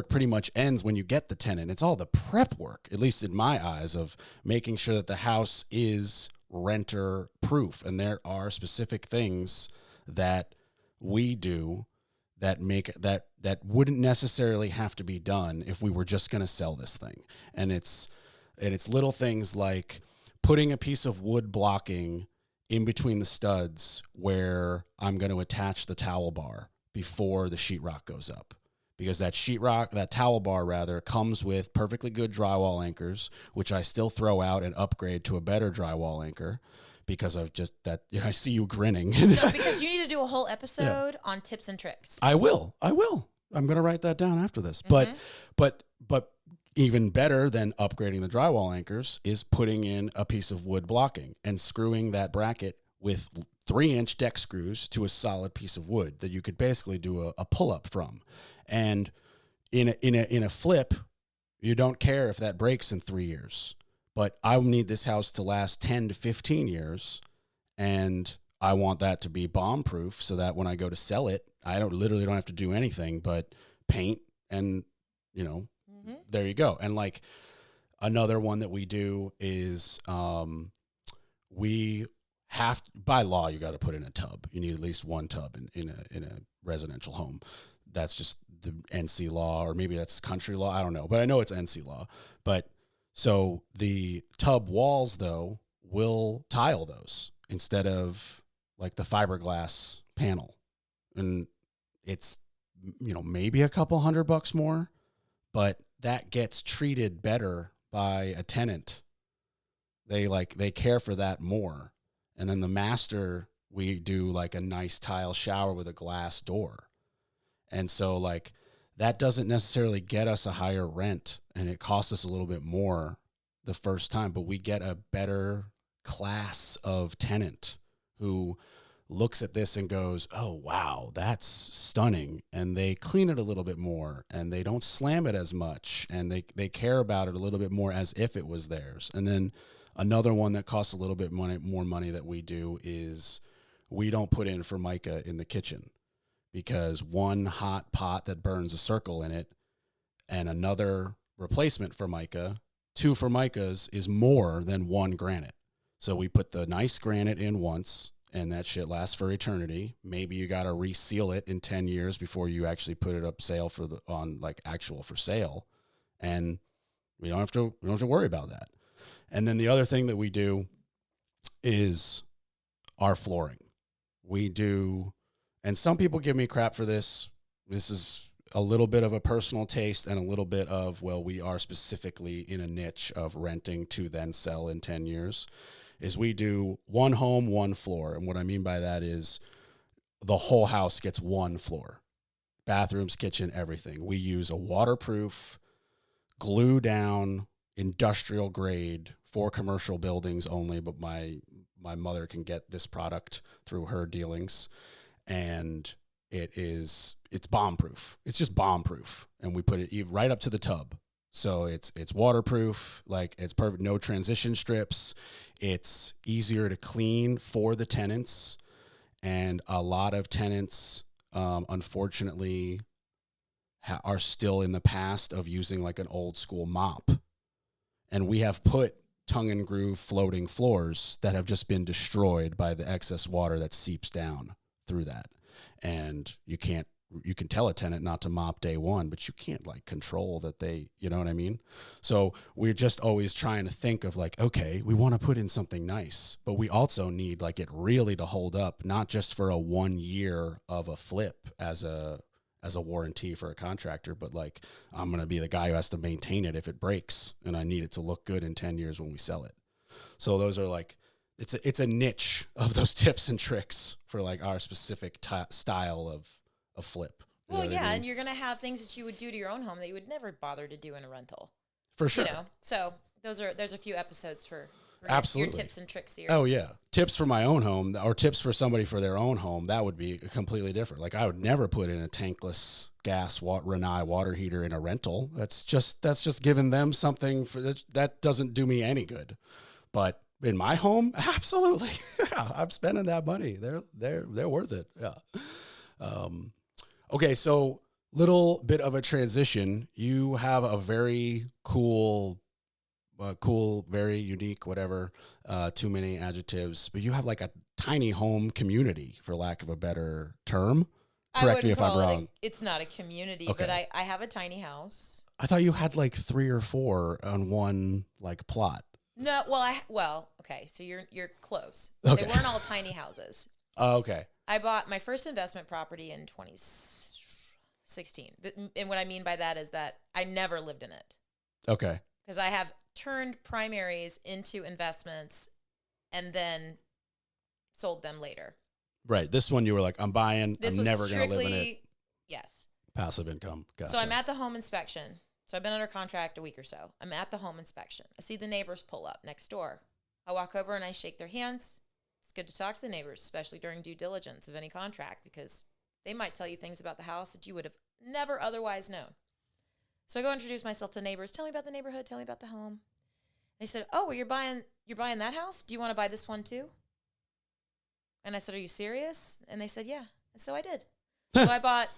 pretty much ends when you get the tenant. It's all the prep work, at least in my eyes, of making sure that the house is renter proof. And there are specific things that we do that make that wouldn't necessarily have to be done if we were just going to sell this thing. And it's little things like putting a piece of wood blocking in between the studs where I'm going to attach the towel bar before the sheetrock goes up. Because that towel bar rather, comes with perfectly good drywall anchors, which I still throw out and upgrade to a better drywall anchor because of just that. I see you grinning. No, because you need to do a whole episode on tips and tricks. I will. I'm going to write that down after this. But even better than upgrading the drywall anchors is putting in a piece of wood blocking and screwing that bracket with 3-inch deck screws to a solid piece of wood that you could basically do a pull-up from. And in a flip, you don't care if that breaks in 3 years. But I need this house to last 10 to 15 years, and I want that to be bomb-proof so that when I go to sell it, I don't have to do anything but paint and, there you go. And like another one that we do is we have to, by law, you got to put in a tub. You need at least one tub in a residential home. That's just the NC law, or maybe that's country law. I don't know, but I know it's NC law. But so the tub walls, though, will tile those instead of like the fiberglass panel. And it's, maybe a couple $100 more, but that gets treated better by a tenant. They care for that more. And then the master, we do like a nice tile shower with a glass door. And so like that doesn't necessarily get us a higher rent, and it costs us a little bit more the first time, but we get a better class of tenant who looks at this and goes, oh, wow, that's stunning. And they clean it a little bit more, and they don't slam it as much, and they care about it a little bit more as if it was theirs. And then another one that costs a little bit more money that we do is we don't put in Formica in the kitchen, because one hot pot that burns a circle in it and another replacement Formica, 2 Formicas is more than 1 granite. So we put the nice granite in once, and that shit lasts for eternity. Maybe you got to reseal it in 10 years before you actually put it up sale for sale. And we don't have to worry about that. And then the other thing that we do is our flooring. We do, and some people give me crap for this. This is a little bit of a personal taste and a little bit of, well, we are specifically in a niche of renting to then sell in 10 years, is we do 1 home, 1 floor. And what I mean by that is the whole house gets 1 floor. Bathrooms, kitchen, everything. We use a waterproof, glue down, industrial grade for commercial buildings only, but my mother can get this product through her dealings, and it's bomb proof. It's just bomb proof, and we put it right up to the tub. So it's waterproof, like it's perfect, no transition strips. It's easier to clean for the tenants, and a lot of tenants, unfortunately, are still in the past of using like an old school mop. And we have put tongue and groove floating floors that have just been destroyed by the excess water that seeps down through that. And you can't you can tell a tenant not to mop day one, but you can't like control that they, you know what I mean? So we're just always trying to think of like, okay, we want to put in something nice, but we also need like it really to hold up, not just for a 1 year of a flip as a warranty for a contractor, but like I'm going to be the guy who has to maintain it if it breaks, and I need it to look good in 10 years when we sell it. So those are like, it's a niche of those tips and tricks for like our specific style of flip. Well, yeah, I mean? And you're going to have things that you would do to your own home that you would never bother to do in a rental. For sure. You know, so there's a few episodes for absolutely your tips and tricks series. Oh yeah, tips for my own home or tips for somebody for their own home, that would be completely different. Like I would never put in a tankless gas Rinnai water heater in a rental. That's just giving them something for that doesn't do me any good. But in my home, absolutely. Yeah, I'm spending that money. They're worth it. Yeah. Okay, so little bit of a transition. You have a very cool, very unique, whatever, too many adjectives, but you have like a tiny home community, for lack of a better term. Correct me if I'm wrong. It's not a community, okay. But I have a tiny house. I thought you had like 3 or 4 on one like plot. No, well, okay, so you're close. Okay. They weren't all tiny houses. Okay. I bought my first investment property in 2016. And what I mean by that is that I never lived in it. Okay. Because I have turned primaries into investments and then sold them later. Right. This one you were like, I'm buying, I'm never going to live in it. Yes. Passive income. Gotcha. So I'm at the home inspection. So I've been under contract a week or so. I'm at the home inspection. I see the neighbors pull up next door. I walk over and I shake their hands. It's good to talk to the neighbors, especially during due diligence of any contract, because they might tell you things about the house that you would have never otherwise known. So I go introduce myself to neighbors. Tell me about the neighborhood. Tell me about the home. They said, "Oh, well, you're buying that house? Do you want to buy this one too?" And I said, "Are you serious?" And they said, "Yeah." And so I did. So I bought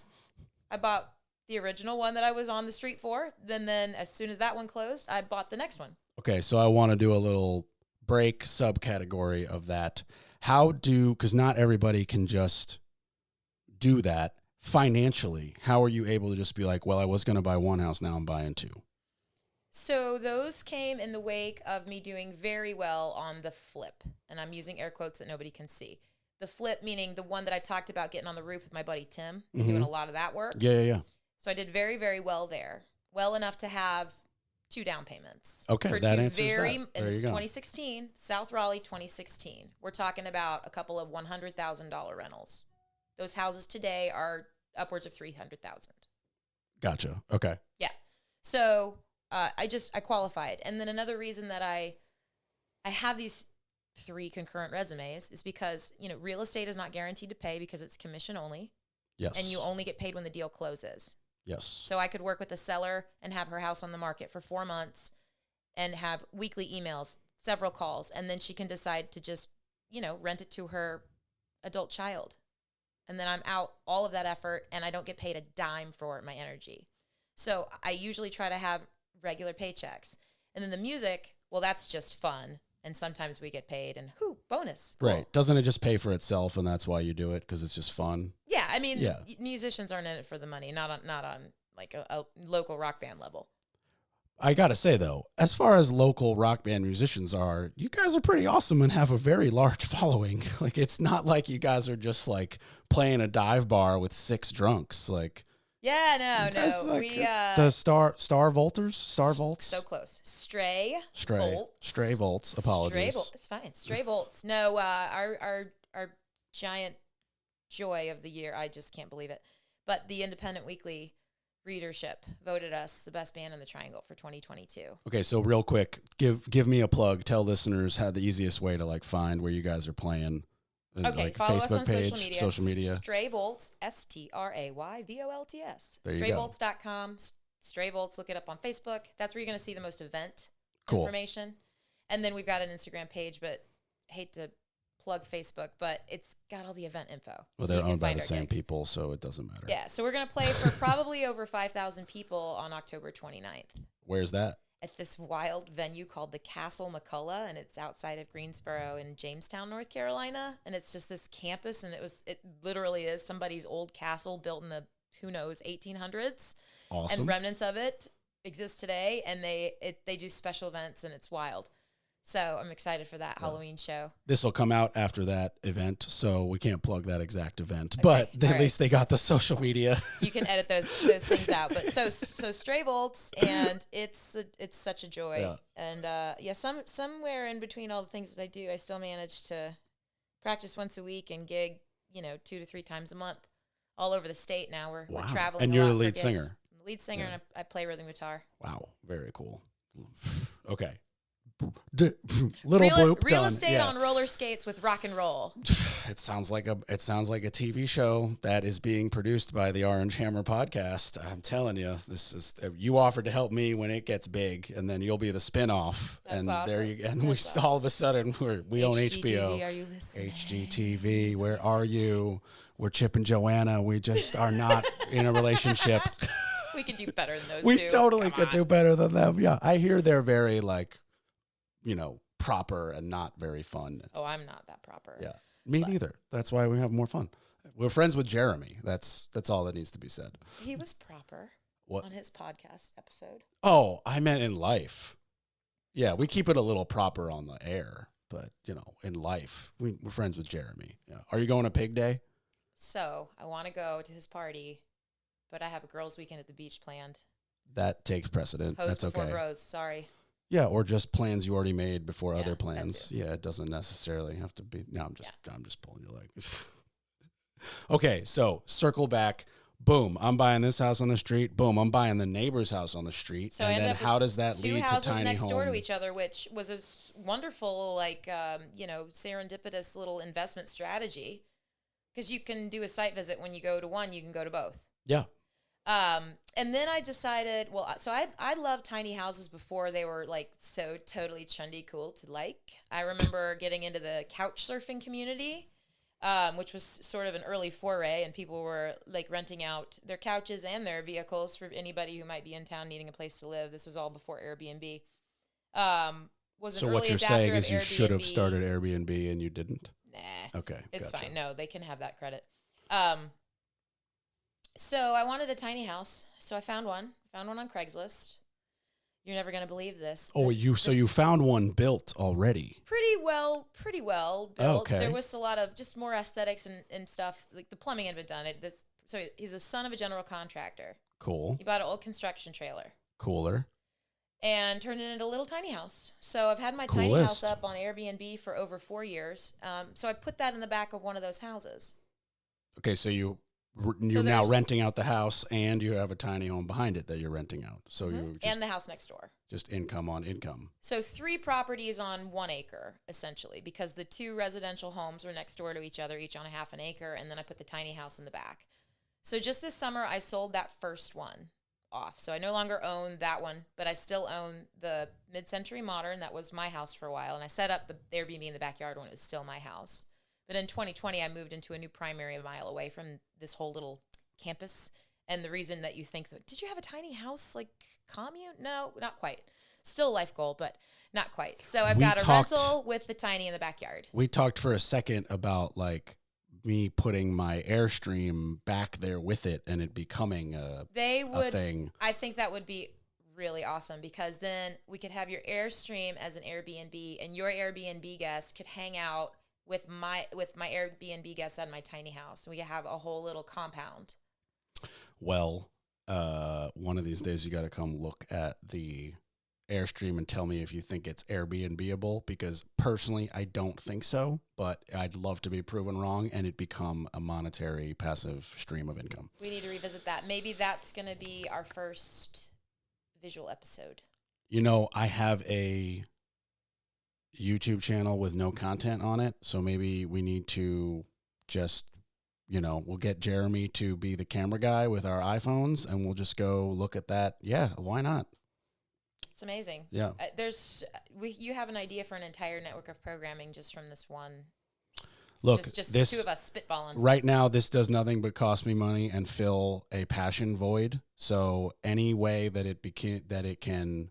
the original one that I was on the street for. Then as soon as that one closed, I bought the next one. Okay, so I want to do a little break subcategory of that. Because not everybody can just do that financially. How are you able to just be like, well, I was going to buy one house, now I'm buying 2? So those came in the wake of me doing very well on the flip. And I'm using air quotes that nobody can see. The flip meaning the one that I talked about getting on the roof with my buddy Tim, doing a lot of that work. Yeah. So I did very, very well there. Well enough to have 2 down payments. Okay, for that 2 answers that. And this is 2016, South Raleigh 2016. We're talking about a couple of $100,000 rentals. Those houses today are upwards of $300,000. Gotcha. Okay. Yeah. So I qualified. And then another reason that I have these 3 concurrent resumes is because, real estate is not guaranteed to pay because it's commission only. Yes. And you only get paid when the deal closes. Yes. So I could work with a seller and have her house on the market for 4 months and have weekly emails, several calls, and then she can decide to just, rent it to her adult child. And then I'm out all of that effort and I don't get paid a dime for my energy. So I usually try to have regular paychecks. And then the music, well, that's just fun. And sometimes we get paid and bonus. Cool. Right. Doesn't it just pay for itself and that's why you do it? Because it's just fun? Yeah. I mean, musicians aren't in it for the money, not on like a local rock band level. I got to say, though, as far as local rock band musicians are, you guys are pretty awesome and have a very large following. Like, it's not like you guys are just like playing a dive bar with 6 drunks. Like, yeah, no. Like, we the Star Volters? Star Volts? So close. Stray Volts. Apologies. Stray Volts. It's fine. Stray Volts. No, our giant joy of the year. I just can't believe it. But the Independent Weekly readership voted us the best band in the Triangle for 2022. Okay, so real quick, give me a plug. Tell listeners how the easiest way to like find where you guys are playing. Okay, like follow Facebook us on page, social media. Stray Volts, STRAYVOLTS. StrayVolts.com. Stray Volts, look it up on Facebook. That's where you're going to see the most event information. And then we've got an Instagram page, but I hate to plug Facebook, but it's got all the event info. Well, they're owned by the same people, so it doesn't matter. Yeah, so we're going to play for probably over 5,000 people on October 29th. Where's that? At this wild venue called the Castle McCullough, and it's outside of Greensboro in Jamestown, North Carolina. And it's just this campus, and it literally is somebody's old castle built in the who knows, 1800s. Awesome. And remnants of it exist today, and they do special events, and it's wild. So I'm excited for that Halloween show. This will come out after that event, so we can't plug that exact event. Okay, but at right. least they got the social media. You can edit those things out. But so stray bolts, and it's such a joy. Yeah. And somewhere in between all the things that I do, I still manage to practice once a week and gig, 2 to 3 times a month, all over the state. Now we're traveling. And a you're lot the for lead gigs. singer. I'm the lead singer, and I play rhythm guitar. Wow, very cool. Okay. Little bloop Real done. estate on roller skates with rock and roll. It sounds like a TV show that is being produced by the Orange Hammer podcast. I'm telling you, you offered to help me when it gets big, and then you'll be the spinoff. That's and awesome. there you and That's we all of a sudden we own HBO. Are you listening? HGTV, where are you? We're Chip and Joanna. We just are not in a relationship. We could do better than those We two. totally Come could on. do better than them. Yeah, I hear they're very proper and not very fun. Oh, I'm not that proper. Yeah, me neither. That's why we have more fun. We're friends with Jeremy. That's all that needs to be said. He was proper What? on his podcast episode. Oh, I meant in life. Yeah, we keep it a little proper on the air, but in life, we're friends with Jeremy. Yeah. Are you going to Pig Day? So I want to go to his party, but I have a girls' weekend at the beach planned. That takes precedent. Host That's before okay. bros. Sorry. Yeah, or just plans you already made before Yeah, other that plans. too. Yeah, it doesn't necessarily have to be. No, I'm just pulling your leg. Okay, so circle back. Boom, I'm buying this house on the street. Boom, I'm buying the neighbor's house on the street. So I and ended then up how with does that 2 lead to houses tiny next home? door to each other, which was a wonderful, serendipitous little investment strategy. Because you can do a site visit when you go to one, you can go to both. Yeah. And then I decided, so I loved tiny houses before they were like so totally trendy cool to like. I remember getting into the couch surfing community, which was sort of an early foray, and people were like renting out their couches and their vehicles for anybody who might be in town needing a place to live. This was all before Airbnb. So what you're saying is you should have started Airbnb and you didn't? Nah. Okay. It's gotcha. fine. No, they can have that credit. So I wanted a tiny house. So I found one on Craigslist. You're never going to believe this. Oh, you found one built already? Pretty well built. Okay. There was a lot of just more aesthetics and stuff. Like the plumbing had been done. So he's a son of a general contractor. Cool. He bought an old construction trailer Cooler. and turned it into a little tiny house. So I've had my tiny house up on Airbnb for over 4 years. So I put that in the back of one of those houses. Okay, so you're now renting out the house, and you have a tiny home behind it that you're renting out. So you and the house next door. Just income on income. So 3 properties on 1 acre, essentially, because the 2 residential homes were next door to each other, each on a half an acre, and then I put the tiny house in the back. So just this summer, I sold that first one off. So I no longer own that one, but I still own the mid-century modern. That was my house for a while, and I set up the Airbnb in the backyard when it was still my house. But in 2020, I moved into a new primary a mile away from this whole little campus. And the reason that you think, did you have a tiny house like commune? No, not quite. Still a life goal, but not quite. So I've got a rental with the tiny in the backyard. We talked for a second about like me putting my Airstream back there with it and it becoming a thing. I think that would be really awesome, because then we could have your Airstream as an Airbnb, and your Airbnb guest could hang out with my Airbnb guests at my tiny house. We could have a whole little compound. Well, one of these days you got to come look at the Airstream and tell me if you think it's Airbnb-able, because personally I don't think so, but I'd love to be proven wrong and it become a monetary passive stream of income. We need to revisit that. Maybe that's going to be our first visual episode. I have a YouTube channel with no content on it, so maybe we need to just, we'll get Jeremy to be the camera guy with our iPhones, and we'll just go look at that. Yeah, why not? It's amazing. Yeah. You have an idea for an entire network of programming just from this one. Look, just this, 2 of us spitballing. Right now, this does nothing but cost me money and fill a passion void. So any way that it can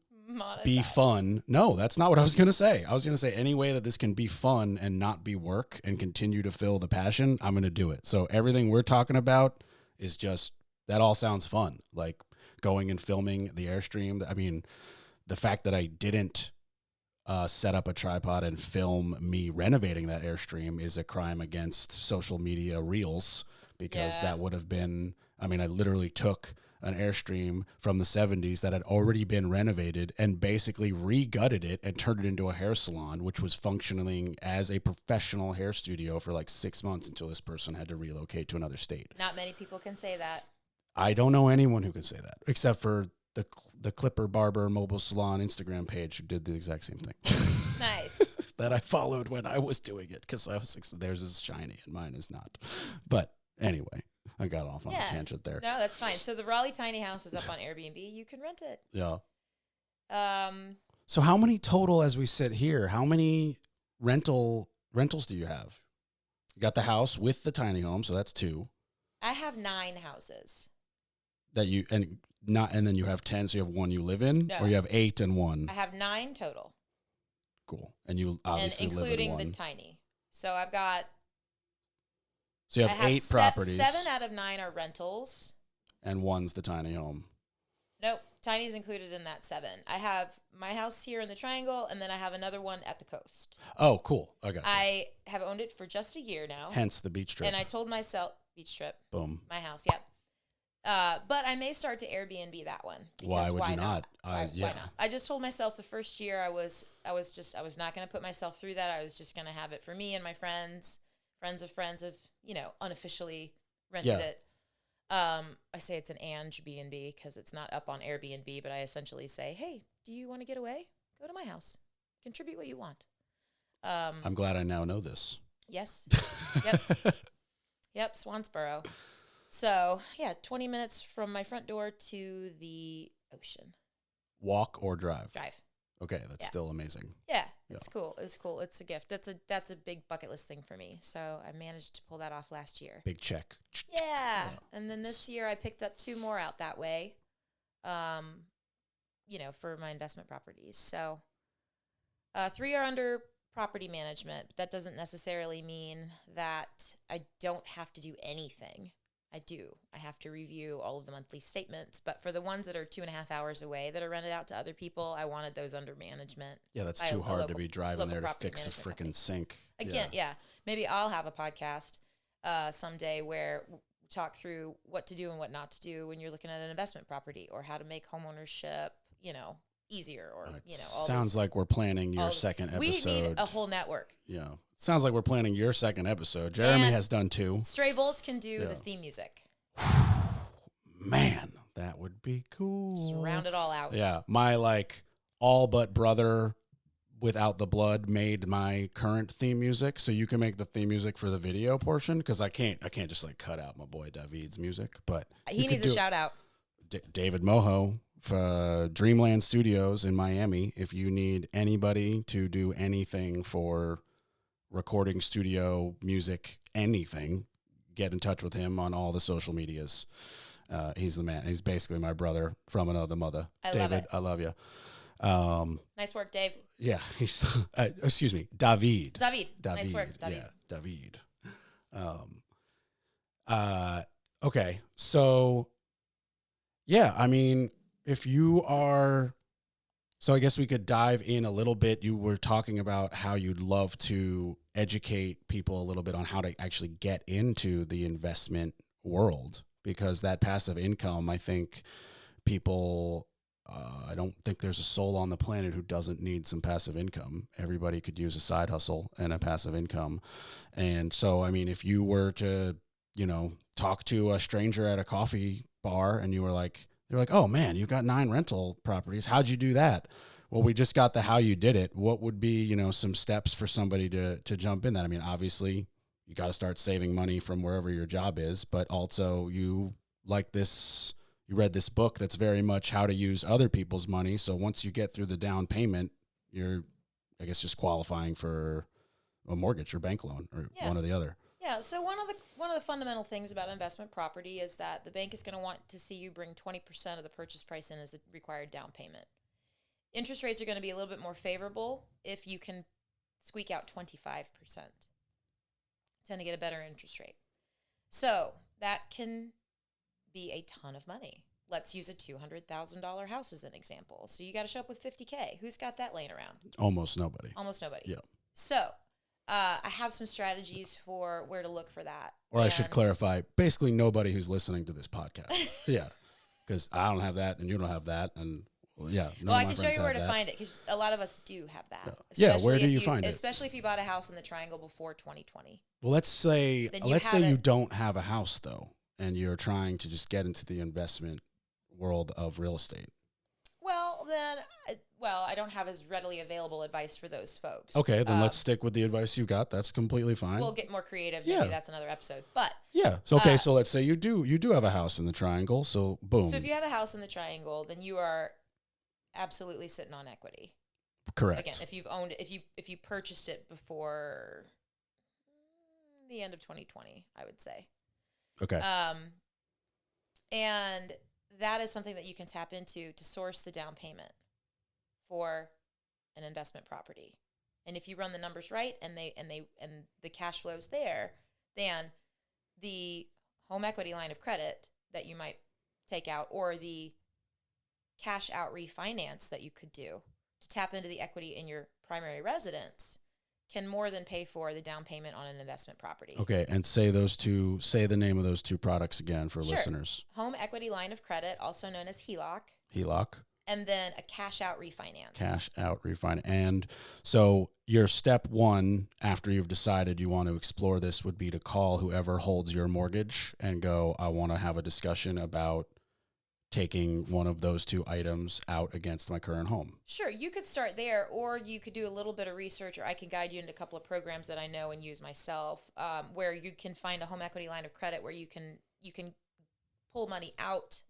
be fun. No, that's not what I was going to say. I was going to say any way that this can be fun and not be work and continue to fill the passion, I'm going to do it. So everything we're talking about is just that all sounds fun. Like going and filming the Airstream. I mean, the fact that I didn't set up a tripod and film me renovating that Airstream is a crime against social media reels, because that would have been, I mean, I literally took an Airstream from the 70s that had already been renovated and basically re-gutted it and turned it into a hair salon, which was functioning as a professional hair studio for like 6 months until this person had to relocate to another state. Not many people can say that. I don't know anyone who can say that, except for the Clipper Barber Mobile Salon Instagram page, who did the exact same thing. Nice. That I followed when I was doing it, because I was theirs is shiny and mine is not. But anyway, I got off on a tangent there. No, that's fine. So the Raleigh tiny house is up on Airbnb. You can rent it. Yeah. So how many total, as we sit here, how many rentals do you have? You got the house with the tiny home, so that's 2. I have 9 houses. And then you have 10, so you have 1 you live in, No. or you have 8 and 1. I have 9 total. Cool. And you obviously live in 1. Including the tiny. So I've got... So you have 8 properties. 7 out of 9 are rentals. And 1's the tiny home. Nope. Tiny's included in that 7. I have my house here in the Triangle, and then I have another one at the coast. Oh, cool. I got you. I have owned it for just a year now. Hence the beach trip. And I told myself... Beach trip. Boom. My house, yep. But I may start to Airbnb that one. Why would you not? Why not? I just told myself the first year I was not going to put myself through that. I was just going to have it for me and my friends of friends have, unofficially rented it. I say it's an Angie B&B because it's not up on Airbnb, but I essentially say, hey, do you want to get away? Go to my house. Contribute what you want. I'm glad I now know this. Yes. Yep. Yep, Swansboro. So, 20 minutes from my front door to the ocean. Walk or drive? Drive. Okay, that's still amazing. Yeah, it's cool. It's cool. It's a gift. That's a big bucket list thing for me. So I managed to pull that off last year. Big check. Yeah. And then this year I picked up 2 more out that way, for my investment properties. So 3 are under property management. But that doesn't necessarily mean that I don't have to do anything. I do. I have to review all of the monthly statements. But for the ones that are 2.5 hours away that are rented out to other people, I wanted those under management. Yeah, that's too hard to be driving there to fix a freaking sink. Again, maybe I'll have a podcast someday where we talk through what to do and what not to do when you're looking at an investment property, or how to make homeownership, easier, or all sounds like we're planning your second episode. We need a whole network. Yeah. Sounds like we're planning your second episode. Jeremy has done 2. Stray Volts can do the theme music. Man, that would be cool. Just round it all out. Yeah. My all but brother without the blood made my current theme music. So you can make the theme music for the video portion, because I can't just cut out my boy David's music, but he needs a shout out. David Moho for Dreamland Studios in Miami. If you need anybody to do anything for recording, studio, music, anything, get in touch with him on all the social medias. He's the man. He's basically my brother from another mother. David, I love you. Nice work, Dave. Yeah, he's excuse me, David. Nice work, David. Yeah, David. Okay, so yeah, I mean, if you are, so I guess we could dive in a little bit. You were talking about how you'd love to educate people a little bit on how to actually get into the investment world, because that passive income, I think people, I don't think there's a soul on the planet who doesn't need some passive income. Everybody could use a side hustle and a passive income. And so, I mean, if you were to, talk to a stranger at a coffee bar and they're like, oh man, you've got 9 rental properties. How'd you do that? Well, we just got the how you did it. What would be, some steps for somebody to jump in that? I mean, obviously you got to start saving money from wherever your job is, but also you read this book that's very much how to use other people's money. So once you get through the down payment, you're, I guess, just qualifying for a mortgage or bank loan or one or the other. Yeah. So one of the fundamental things about investment property is that the bank is going to want to see you bring 20% of the purchase price in as a required down payment. Interest rates are going to be a little bit more favorable if you can squeak out 25%. Tend to get a better interest rate. So that can be a ton of money. Let's use a $200,000 house as an example. So you got to show up with $50K. Who's got that laying around? Almost nobody. Almost nobody. Yeah. So I have some strategies for where to look for that. Or I should clarify, basically nobody who's listening to this podcast. Yeah. Because I don't have that and you don't have that. And yeah. Well, I can show you where to find it because a lot of us do have that. Yeah. Where do you find it? Especially if you bought a house in the Triangle before 2020. Well, let's say you don't have a house though, and you're trying to just get into the investment world of real estate. Well, then, I don't have as readily available advice for those folks. Okay, then let's stick with the advice you got. That's completely fine. We'll get more creative. Maybe that's another episode. But yeah, so okay, so let's say you do have a house in the Triangle. So boom. So if you have a house in the Triangle, then you are absolutely sitting on equity. Correct. Again, if you purchased it before the end of 2020, I would say. Okay. And that is something that you can tap into to source the down payment for an investment property. And if you run the numbers right and the cash flows there, then the home equity line of credit that you might take out or the cash out refinance that you could do to tap into the equity in your primary residence can more than pay for the down payment on an investment property. Okay, and say the name of those two products again for listeners. Home equity line of credit, also known as HELOC. HELOC. And then a cash out refinance. Cash out refinance. And so your step one, after you've decided you want to explore this, would be to call whoever holds your mortgage and go, I want to have a discussion about taking one of those two items out against my current home. Sure, you could start there, or you could do a little bit of research, or I can guide you into a couple of programs that I know and use myself, where you can find a home equity line of credit where you can pull money out,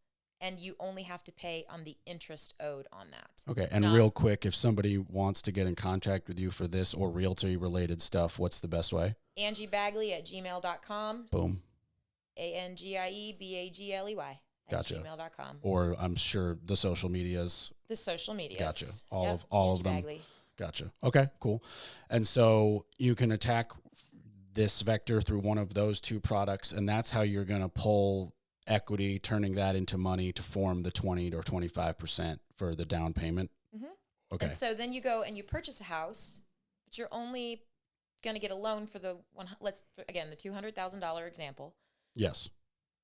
and you only have to pay on the interest owed on that. Okay, and real quick, if somebody wants to get in contact with you for this or realty-related stuff, what's the best way? Angie Bagley at gmail.com. Boom. ANGIEBAGLEY. Gotcha. At gmail.com. Or I'm sure the social medias. The social medias. Gotcha. All of them. Bagley. Gotcha. Okay, cool. And so you can attack this vector through one of those two products, and that's how you're going to pull equity, turning that into money to form the 20 or 25% for the down payment. Mm-hmm. Okay. And so then you go and you purchase a house, but you're only going to get a loan for the the $200,000 example. Yes.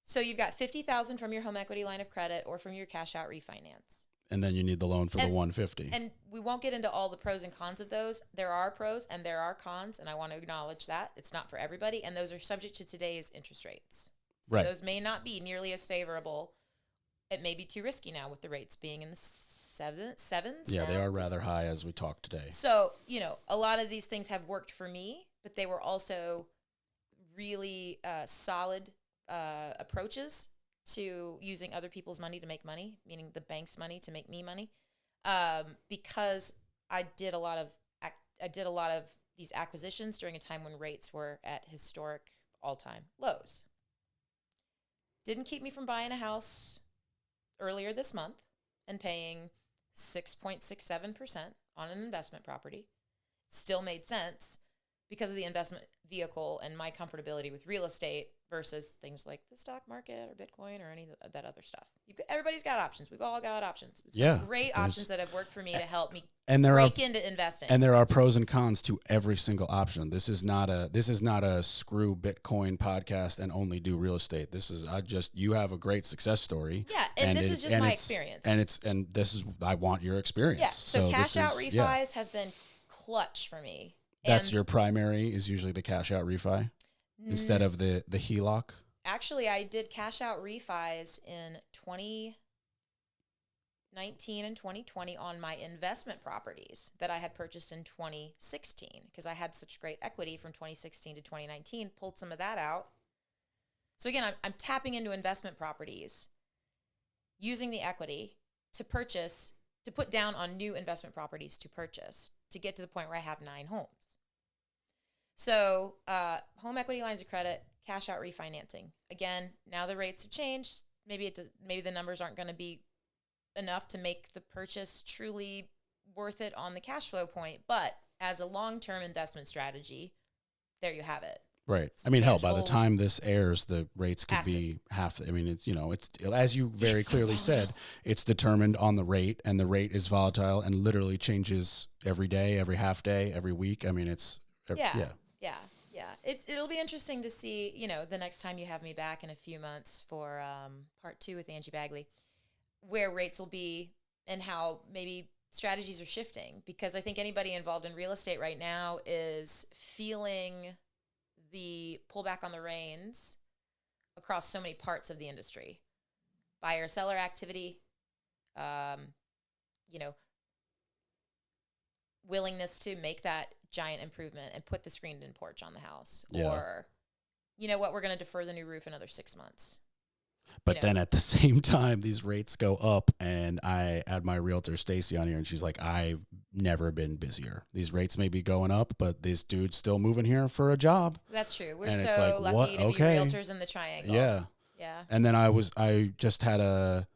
So you've got $50,000 from your home equity line of credit or from your cash out refinance. And then you need the loan for the $150,000. And we won't get into all the pros and cons of those. There are pros and there are cons, and I want to acknowledge that. It's not for everybody, and those are subject to today's interest rates. So right. Those may not be nearly as favorable. It may be too risky now with the rates being in the sevens. Yeah, they are rather high as we talk today. So, a lot of these things have worked for me, but they were also really solid approaches to using other people's money to make money, meaning the bank's money to make me money, because I did a lot of these acquisitions during a time when rates were at historic all-time lows. Didn't keep me from buying a house earlier this month and paying 6.67% on an investment property. Still made sense because of the investment vehicle and my comfortability with real estate versus things like the stock market or Bitcoin or any of that other stuff. Everybody's got options. We've all got options. Great options that have worked for me to help me break into investing. And there are pros and cons to every single option. This is not a screw Bitcoin podcast and only do real estate. You have a great success story. Yeah, and this is just my experience. I want your experience. Yeah, so cash out refis have been clutch for me. That's your primary is usually the cash out refi instead of the HELOC? Actually, I did cash out refis in 2019 and 2020 on my investment properties that I had purchased in 2016 because I had such great equity from 2016 to 2019, pulled some of that out. So again, I'm tapping into investment properties, using the equity to put down on new investment properties to purchase to get to the point where I have 9 homes. So home equity lines of credit, cash out refinancing. Again, now the rates have changed. Maybe the numbers aren't going to be enough to make the purchase truly worth it on the cash flow point. But as a long-term investment strategy, there you have it. Right. It's I mean, hell, by the tangible time this airs, the rates could asset. be half. I mean, it's, it's, as you very It's so clearly said, volatile. it's determined on the rate, and the rate is volatile and literally changes every day, every half day, every week. I mean, it's, Yeah. yeah. Yeah. Yeah. It'll be interesting to see, the next time you have me back in a few months for part 2 with Angie Bagley, where rates will be and how maybe strategies are shifting. Because I think anybody involved in real estate right now is feeling the pullback on the reins across so many parts of the industry. Buyer seller activity, um, you know, willingness to make that giant improvement and put the screened-in porch on the house, Yeah. or you know what, we're going to defer the new roof another 6 months. But then at the same time, these rates go up, and I had my realtor Stacy on here, and she's like, "I've never been busier. These rates may be going up, but this dude's still moving here for a job." That's true. We're And it's so like, lucky what? to Okay. be realtors in the triangle. Yeah. Yeah. And then I just had a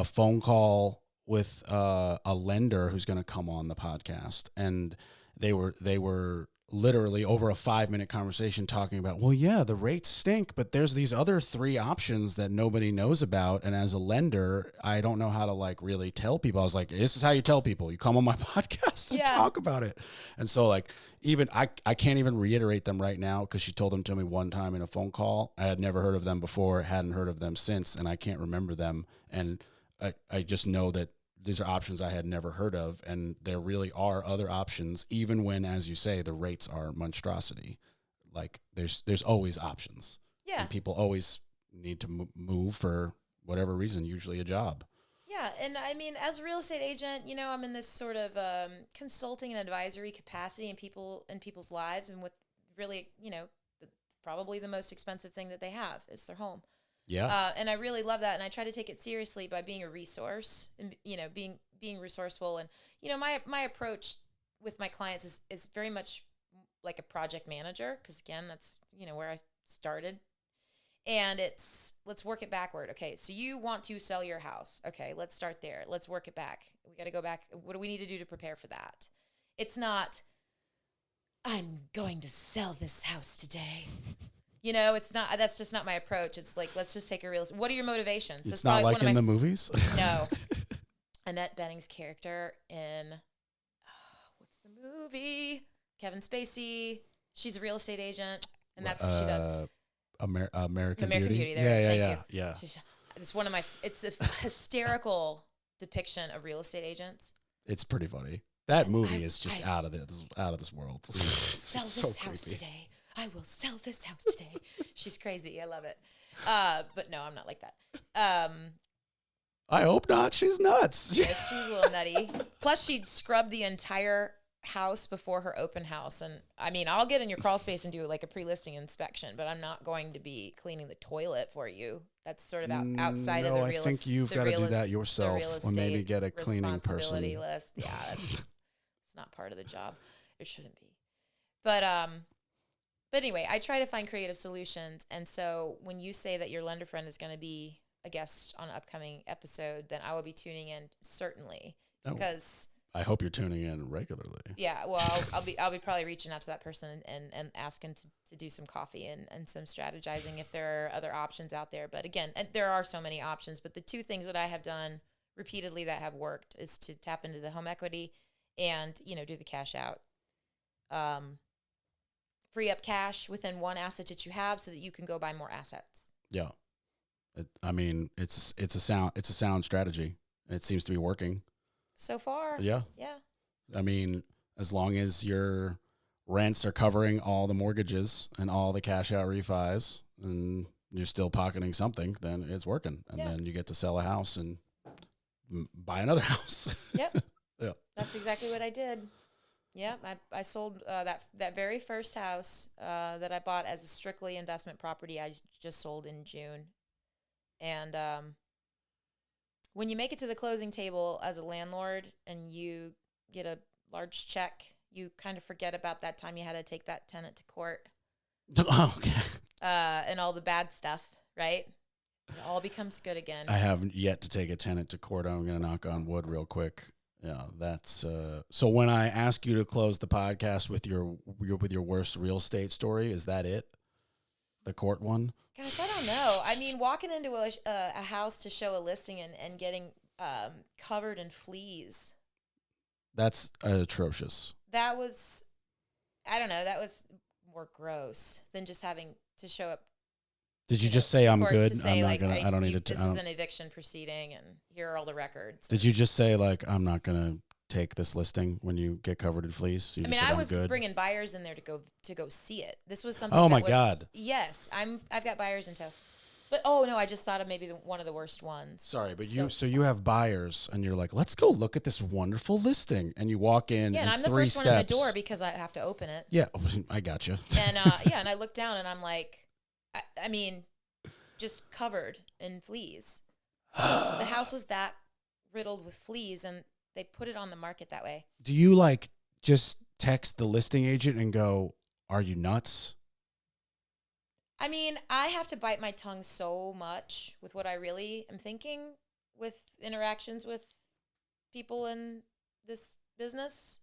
phone call with a lender who's going to come on the podcast, and they were literally over a 5-minute conversation talking about, well, yeah, the rates stink, but there's these other 3 options that nobody knows about. And as a lender, I don't know how to like really tell people. I was like, this is how you tell people. You come on my podcast and talk about it. And so like, even I can't even reiterate them right now, because she told them to me one time in a phone call. I had never heard of them before, hadn't heard of them since, and I can't remember them. And I just know that these are options I had never heard of, and there really are other options, even when, as you say, the rates are monstrosity. Like there's always options. Yeah. And people always need to move for whatever reason, usually a job. Yeah, and I mean, as a real estate agent, I'm in this sort of consulting and advisory capacity in people's lives, and with really, probably the most expensive thing that they have is their home. Yeah. And I really love that, and I try to take it seriously by being a resource and being resourceful. And my approach with my clients is very much like a project manager, because again, that's where I started. And let's work it backward. Okay, so you want to sell your house. Okay, let's start there. Let's work it back. We got to go back. What do we need to do to prepare for that? It's not, I'm going to sell this house today. It's not, that's just not my approach. It's like, let's just take a real, what are your motivations? It's not like in the movies. No. Annette Bening's character in, what's the movie? Kevin Spacey. She's a real estate agent, and that's what she does. American Beauty. There yeah. It's a hysterical depiction of real estate agents. It's pretty funny. That movie is just out of this world. Sell this house today. I will sell this house today. She's crazy. I love it. But no, I'm not like that. I hope not. She's nuts. Yeah, she's a little nutty. Plus, she'd scrub the entire house before her open house. And I mean, I'll get in your crawl space and do like a pre-listing inspection, but I'm not going to be cleaning the toilet for you. That's sort of outside of the real estate. I think you've got to do that yourself, or maybe get a cleaning person. List. Yeah, it's not part of the job. It shouldn't be. But anyway, I try to find creative solutions. And so when you say that your lender friend is going to be a guest on an upcoming episode, then I will be tuning in, certainly, because I hope you're tuning in regularly. Yeah, well, I'll be probably reaching out to that person and asking to do some coffee and some strategizing if there are other options out there. But again, there are so many options. But the 2 things that I have done repeatedly that have worked is to tap into the home equity and do the cash out. Free up cash within one asset that you have so that you can go buy more assets. Yeah, it's a sound strategy. It seems to be working. So far. Yeah. Yeah. I mean, as long as your rents are covering all the mortgages and all the cash out refis, and you're still pocketing something, then it's working. And then you get to sell a house and buy another house. Yep. Yeah. That's exactly what I did. Yeah. I sold that very first house that I bought as a strictly investment property. I just sold in June. And when you make it to the closing table as a landlord and you get a large check, you kind of forget about that time you had to take that tenant to court. Oh, okay. And all the bad stuff, right? It all becomes good again. I haven't yet to take a tenant to court. I'm going to knock on wood real quick. Yeah, that's so when I ask you to close the podcast with your worst real estate story, is that it? The court one? Gosh, I don't know. I mean, walking into a house to show a listing and getting covered in fleas. That's atrocious. That was, I don't know, that was more gross than just having to show up. Did you just say I'm good? To say, I'm not like, gonna. I don't need to. This is an eviction proceeding, and here are all the records. Did you just say like I'm not gonna take this listing when you get covered in fleas? You I mean, I was bringing buyers in there to go see it. This was something. Oh my God! Yes, I've got buyers in tow. But no, I just thought of maybe one of the worst ones. Sorry, but you have buyers, and you're like, let's go look at this wonderful listing, and you walk in. Yeah, and I'm the first one in the door because I have to open it. Yeah, I got you. And and I look down, and I'm like, I mean, just covered in fleas. The house was that riddled with fleas, and they put it on the market that way. Do you like just text the listing agent and go, "Are you nuts?" I mean, I have to bite my tongue so much with what I really am thinking with interactions with people in this business.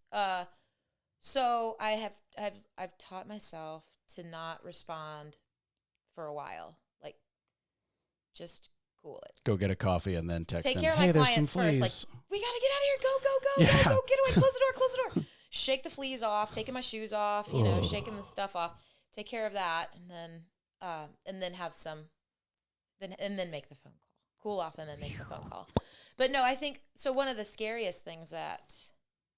So I've taught myself to not respond for a while. Like, just cool it. Go get a coffee and then text Take them. care of Hey, my there's clients some first. fleas. Like, we gotta get out of here. Go, get away. Close the door. Shake the fleas off. Taking my shoes off. Shaking the stuff off. Take care of that, and then have some, and then make the phone call. Cool off and then make the phone call. But no, I think so. One of the scariest things that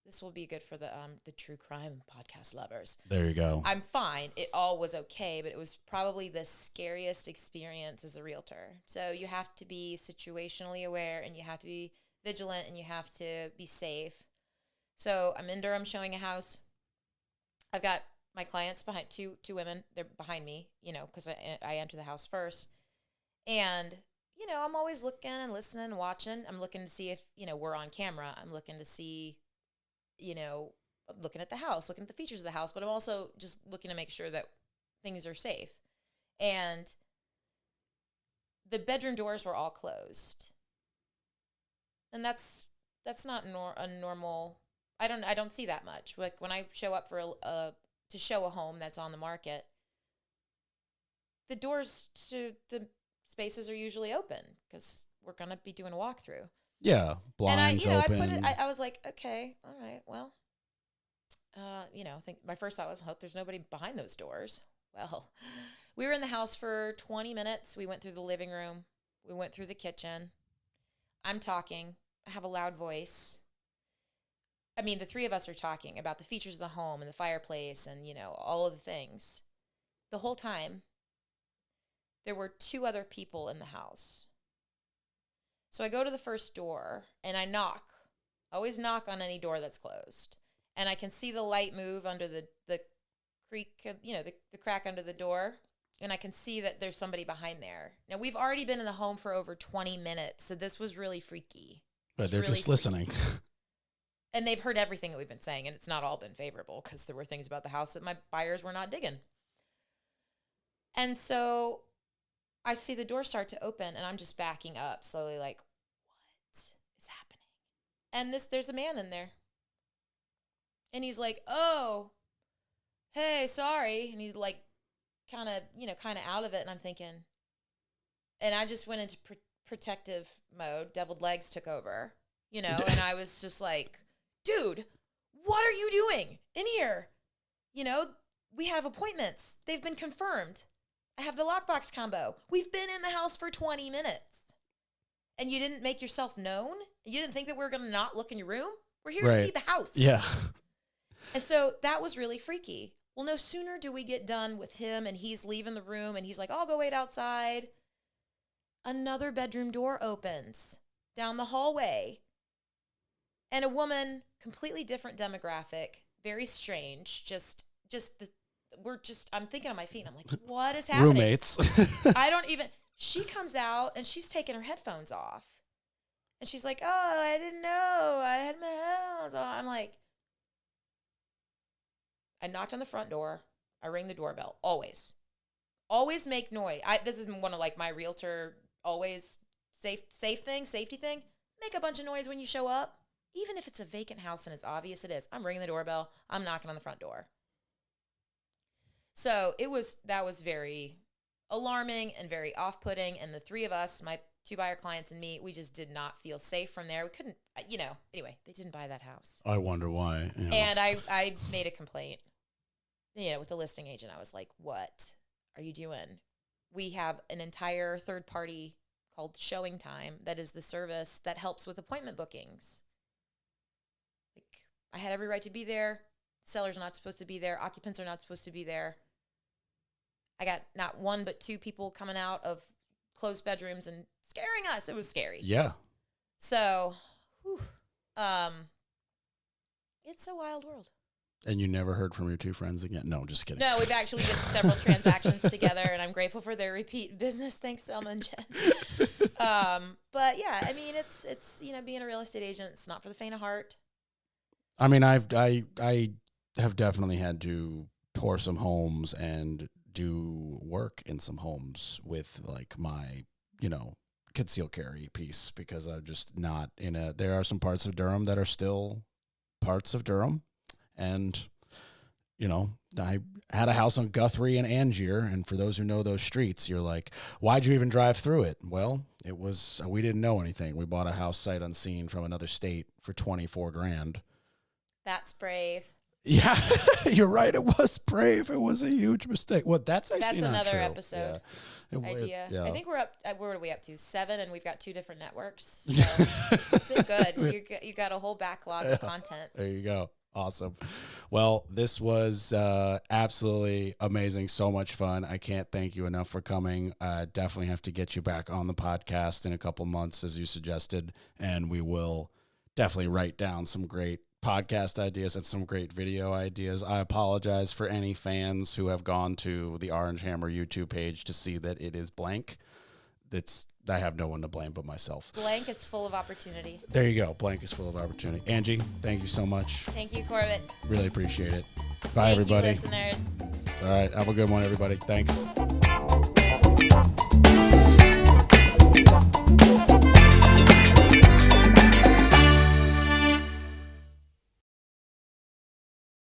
this will be good for the true crime podcast lovers. There you go. I'm fine. It all was okay, but it was probably the scariest experience as a realtor. So you have to be situationally aware, and you have to be vigilant, and you have to be safe. So I'm in Durham showing a house. I've got my clients behind, two women. They're behind me, because I enter the house first. And, I'm always looking and listening and watching. I'm looking to see if, we're on camera. I'm looking to see, looking at the house, looking at the features of the house. But I'm also just looking to make sure that things are safe. And the bedroom doors were all closed. And that's not a normal. I don't see that much. Like when I show up for to show a home that's on the market, the doors to the spaces are usually open because we're gonna be doing a walkthrough. Yeah, blinds open. I was like, okay, all right, well, I think my first thought was, hope there's nobody behind those doors. Well, we were in the house for 20 minutes. We went through the living room. We went through the kitchen. I'm talking. I have a loud voice. I mean, the three of us are talking about the features of the home and the fireplace and, all of the things. The whole time, there were two other people in the house. So I go to the first door and I knock. I always knock on any door that's closed. And I can see the light move under the creak, the crack under the door. And I can see that there's somebody behind there. Now, we've already been in the home for over 20 minutes, so this was really freaky. But they're really just listening. And they've heard everything that we've been saying, and it's not all been favorable because there were things about the house that my buyers were not digging. And so I see the door start to open, and I'm just backing up slowly like, what is happening? And there's a man in there. And he's like, oh, hey, sorry. And he's like kind of out of it. And I'm thinking, and I just went into protective mode. Deviled legs took over, and I was just like, dude, what are you doing in here? We have appointments. They've been confirmed. I have the lockbox combo. We've been in the house for 20 minutes. And you didn't make yourself known? You didn't think that we were going to not look in your room? We're here to see the house. Yeah. And so that was really freaky. Well, no sooner do we get done with him and he's leaving the room and he's like, I'll go wait outside. Another bedroom door opens down the hallway. And a woman, completely different demographic, very strange, I'm thinking on my feet. I'm like, what is happening? Roommates. She comes out and she's taking her headphones off. And she's like, oh, I didn't know. I had my headphones on. I'm like, I knocked on the front door. I ring the doorbell. Always make noise. This is one of like my realtor always safety thing. Make a bunch of noise when you show up. even if it's a vacant house and it's obvious it is, I'm ringing the doorbell. I'm knocking on the front door. So that was very alarming and very off-putting. And the three of us, my 2 buyer clients and me, we just did not feel safe from there. We couldn't, anyway, they didn't buy that house. I wonder why. And I made a complaint, with the listing agent. I was like, what are you doing? We have an entire third party called Showing Time that is the service that helps with appointment bookings. Like, I had every right to be there. Sellers are not supposed to be there. Occupants are not supposed to be there. I got not 1 but 2 people coming out of closed bedrooms and scaring us. It was scary. Yeah. So, it's a wild world. And you never heard from your 2 friends again? No, just kidding. No, we've actually did several transactions together, and I'm grateful for their repeat business. Thanks, Selma and Jen. But yeah, I mean, it's being a real estate agent, it's not for the faint of heart. I mean, I have definitely had to tour some homes and do work in some homes with like my, concealed carry piece, because I'm just not there are some parts of Durham that are still parts of Durham. And, I had a house on Guthrie and Angie. And for those who know those streets, you're like, why'd you even drive through it? Well, we didn't know anything. We bought a house sight unseen from another state for $24,000. That's brave. Yeah, you're right. It was brave. It was a huge mistake. Well, that's actually not another true. episode idea. Yeah. I think we're up. Where are we up to? 7, and we've got 2 different networks. So this has been good. You got a whole backlog of content. There you go. Awesome. Well, this was absolutely amazing. So much fun. I can't thank you enough for coming. Definitely have to get you back on the podcast in a couple months, as you suggested, and we will definitely write down some great podcast ideas and some great video ideas. I apologize for any fans who have gone to the Orange Hammer YouTube page to see that it is blank. I have no one to blame but myself. Blank is full of opportunity. There you go. Blank is full of opportunity. Angie, thank you so much. Thank you, Corbett. Really appreciate it. Bye, everybody. Thank you, listeners. All right. Have a good one, everybody. Thanks.